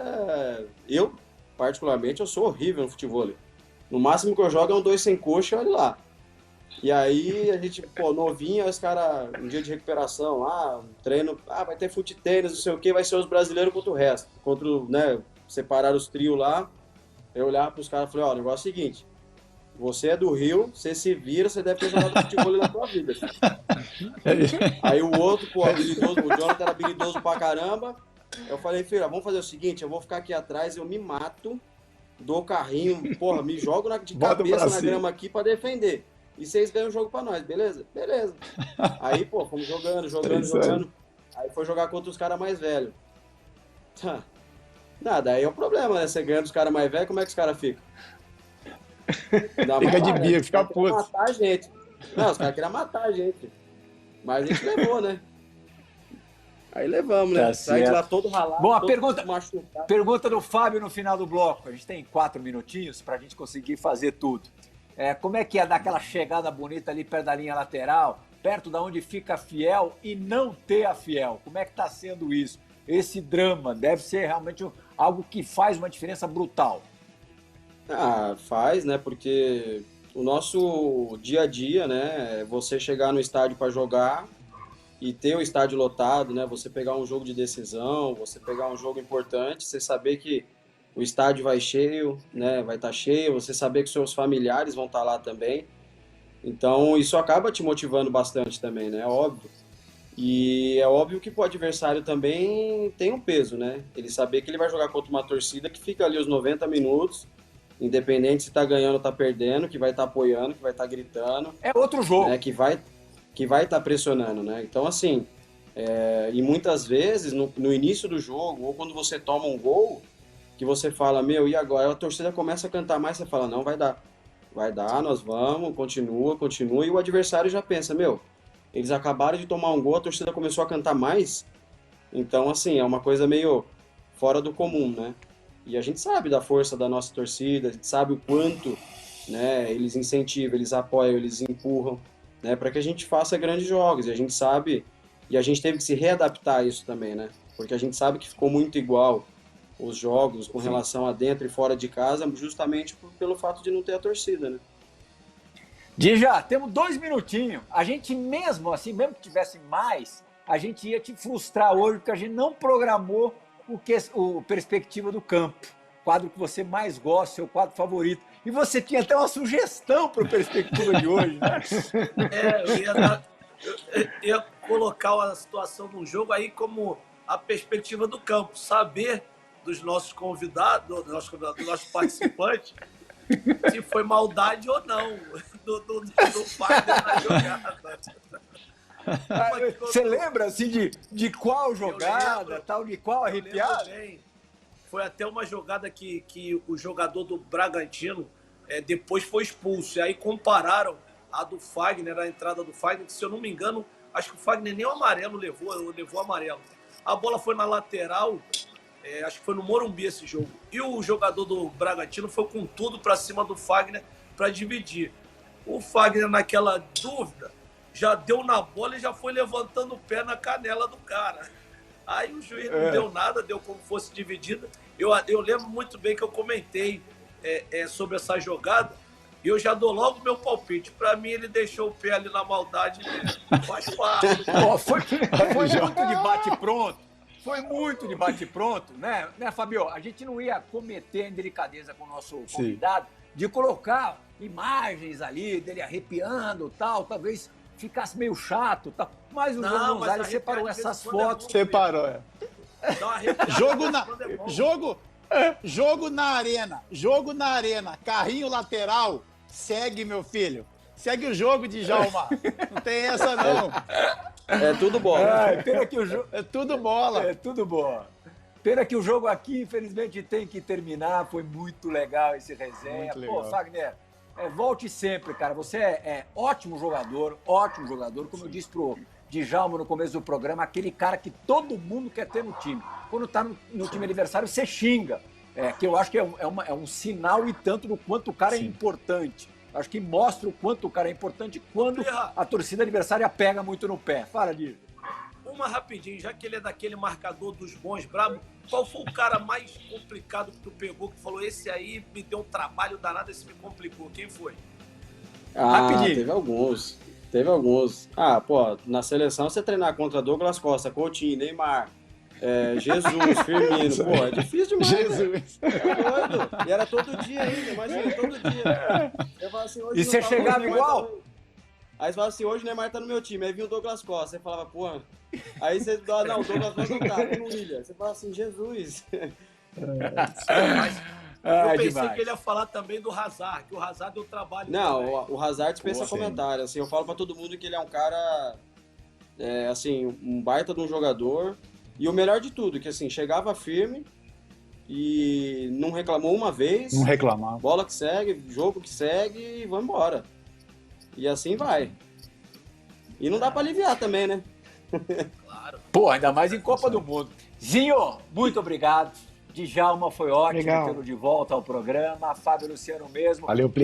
Eu, particularmente, eu sou horrível no futebol. No máximo que eu jogo é um 2 sem coxa, olha lá. E aí a gente, novinho, os caras, um dia de recuperação lá, um treino, vai ter fute-tênis, não sei o que, vai ser os brasileiros contra o resto. Contra, né, separar os trios lá. Eu olhava pros caras e falei, o negócio é o seguinte, você é do Rio, você se vira, você deve ter jogado futebol na tua vida. Filho. Aí o outro, pô, habilidoso, o Jonathan era habilidoso pra caramba. Eu falei, filho, vamos fazer o seguinte, eu vou ficar aqui atrás, eu me mato, dou o carrinho, porra, me jogo de cabeça na grama aqui pra defender. E vocês ganham o jogo pra nós, beleza? Beleza. Aí, pô, fomos jogando. Aí foi jogar contra os caras mais velhos. Nada, aí é o problema, né? Você ganha dos caras mais velhos, como é que os caras ficam? Fica de bico, fica puto. Matar a gente. Não, os caras queriam matar a gente. Mas a gente levou, né? Aí levamos, né? Sai de lá todo ralado. Bom, a todo pergunta do Fábio no final do bloco. A gente tem 4 minutinhos pra gente conseguir fazer tudo. Como é que é dar aquela chegada bonita ali perto da linha lateral, perto da onde fica a Fiel e não ter a Fiel? Como é que tá sendo isso? Esse drama deve ser realmente algo que faz uma diferença brutal. Faz, né? Porque o nosso dia a dia, né? É você chegar no estádio para jogar e ter o estádio lotado, né? Você pegar um jogo de decisão, você pegar um jogo importante, você saber que o estádio vai cheio, né? Vai estar cheio, você saber que seus familiares vão estar lá também. Então, isso acaba te motivando bastante também, né? É óbvio. E é óbvio que pro adversário também tem um peso, né? Ele saber que ele vai jogar contra uma torcida que fica ali os 90 minutos, independente se tá ganhando ou tá perdendo, que vai estar apoiando, que vai estar gritando. É outro jogo. Né? Que vai estar pressionando, né? Então, assim, e muitas vezes, no início do jogo, ou quando você toma um gol, que você fala, meu, e agora? A torcida começa a cantar mais, você fala, não, vai dar, nós vamos, continua, e o adversário já pensa, meu, eles acabaram de tomar um gol, a torcida começou a cantar mais, então, assim, é uma coisa meio fora do comum, né? E a gente sabe da força da nossa torcida, a gente sabe o quanto, né, eles incentivam, eles apoiam, eles empurram, né, para que a gente faça grandes jogos, e a gente sabe, e a gente teve que se readaptar a isso também, né, porque a gente sabe que ficou muito igual os jogos com relação a dentro e fora de casa, justamente pelo fato de não ter a torcida, né. Dija, temos 2 minutinhos. A gente mesmo assim, mesmo que tivesse mais, a gente ia te frustrar hoje, porque a gente não programou o Perspectiva do Campo, quadro que você mais gosta, seu quadro favorito. E você tinha até uma sugestão para o Perspectiva de hoje, né? Eu ia colocar a situação do jogo aí como a perspectiva do campo, saber dos nossos convidados, dos nossos participantes, se foi maldade ou não do Fagner na jogada. Você lembra assim de qual jogada, tal, de qual arrepiada? Foi até uma jogada que o jogador do Bragantino depois foi expulso. E aí compararam a do Fagner, a entrada do Fagner, que se eu não me engano, acho que o Fagner nem o amarelo levou amarelo. A bola foi na lateral, acho que foi no Morumbi esse jogo. E o jogador do Bragantino foi com tudo para cima do Fagner para dividir. O Fagner, naquela dúvida, já deu na bola e já foi levantando o pé na canela do cara. Aí o juiz não deu nada, deu como fosse dividida. Eu lembro muito bem que eu comentei sobre essa jogada e eu já dou logo meu palpite. Para mim, ele deixou o pé ali na maldade mesmo. Faz parte. Foi muito de bate-pronto. Foi muito de bate-pronto, né, Fabio? A gente não ia cometer a indelicadeza com o nosso convidado de colocar imagens ali dele arrepiando tal, talvez ficasse meio chato, tal. Mas o João Gonzalez separou essas fotos. Separou, Jogo na arena, carrinho lateral, segue, meu filho. Segue o jogo, Djalma. Não tem essa, não. É tudo bola. Pena que é tudo bola. É tudo bola. Pena que o jogo aqui, infelizmente, tem que terminar. Foi muito legal esse resenha. Pô, Fagner, volte sempre, cara. Você é ótimo jogador, como eu disse pro Djalma no começo do programa, aquele cara que todo mundo quer ter no time. Quando tá no time adversário, você xinga. Que eu acho que é um sinal e tanto do quanto o cara é importante. Acho que mostra o quanto o cara é importante quando a torcida adversária pega muito no pé. Fala, Dija. Uma rapidinho, já que ele é daquele marcador dos bons, brabo, qual foi o cara mais complicado que tu pegou, que falou, esse aí me deu um trabalho danado, esse me complicou? Quem foi? Rapidinho. Teve alguns. Na seleção você treinar contra Douglas Costa, Coutinho, Neymar, Jesus, Firmino, pô, é difícil demais. Jesus. Né? É doido. E era todo dia ainda, imagina, todo dia. Eu falava assim, hoje E você chegava igual? Aí você fala assim, hoje o Neymar tá no meu time, aí vinha o Douglas Costa, você falava, pô, aí você fala, não, o Douglas Costa não tá, tem no Willian. Você fala assim, Jesus. Eu pensei que ele ia falar também do Hazard, que o Hazard deu trabalho. Não, também. o Hazard dispensa comentário, assim, eu falo pra todo mundo que ele é um cara, assim, um baita de um jogador, e o melhor de tudo, que assim, chegava firme e não reclamou uma vez. Não reclamava. Bola que segue, jogo que segue e vamos embora. E assim vai. E não dá pra aliviar também, né? Claro. Pô, ainda mais em Copa do Mundo. Zinho, muito obrigado. Djalma, foi ótimo Legal. tê-lo de volta ao programa. Fábio Luciano mesmo. Valeu, Pli.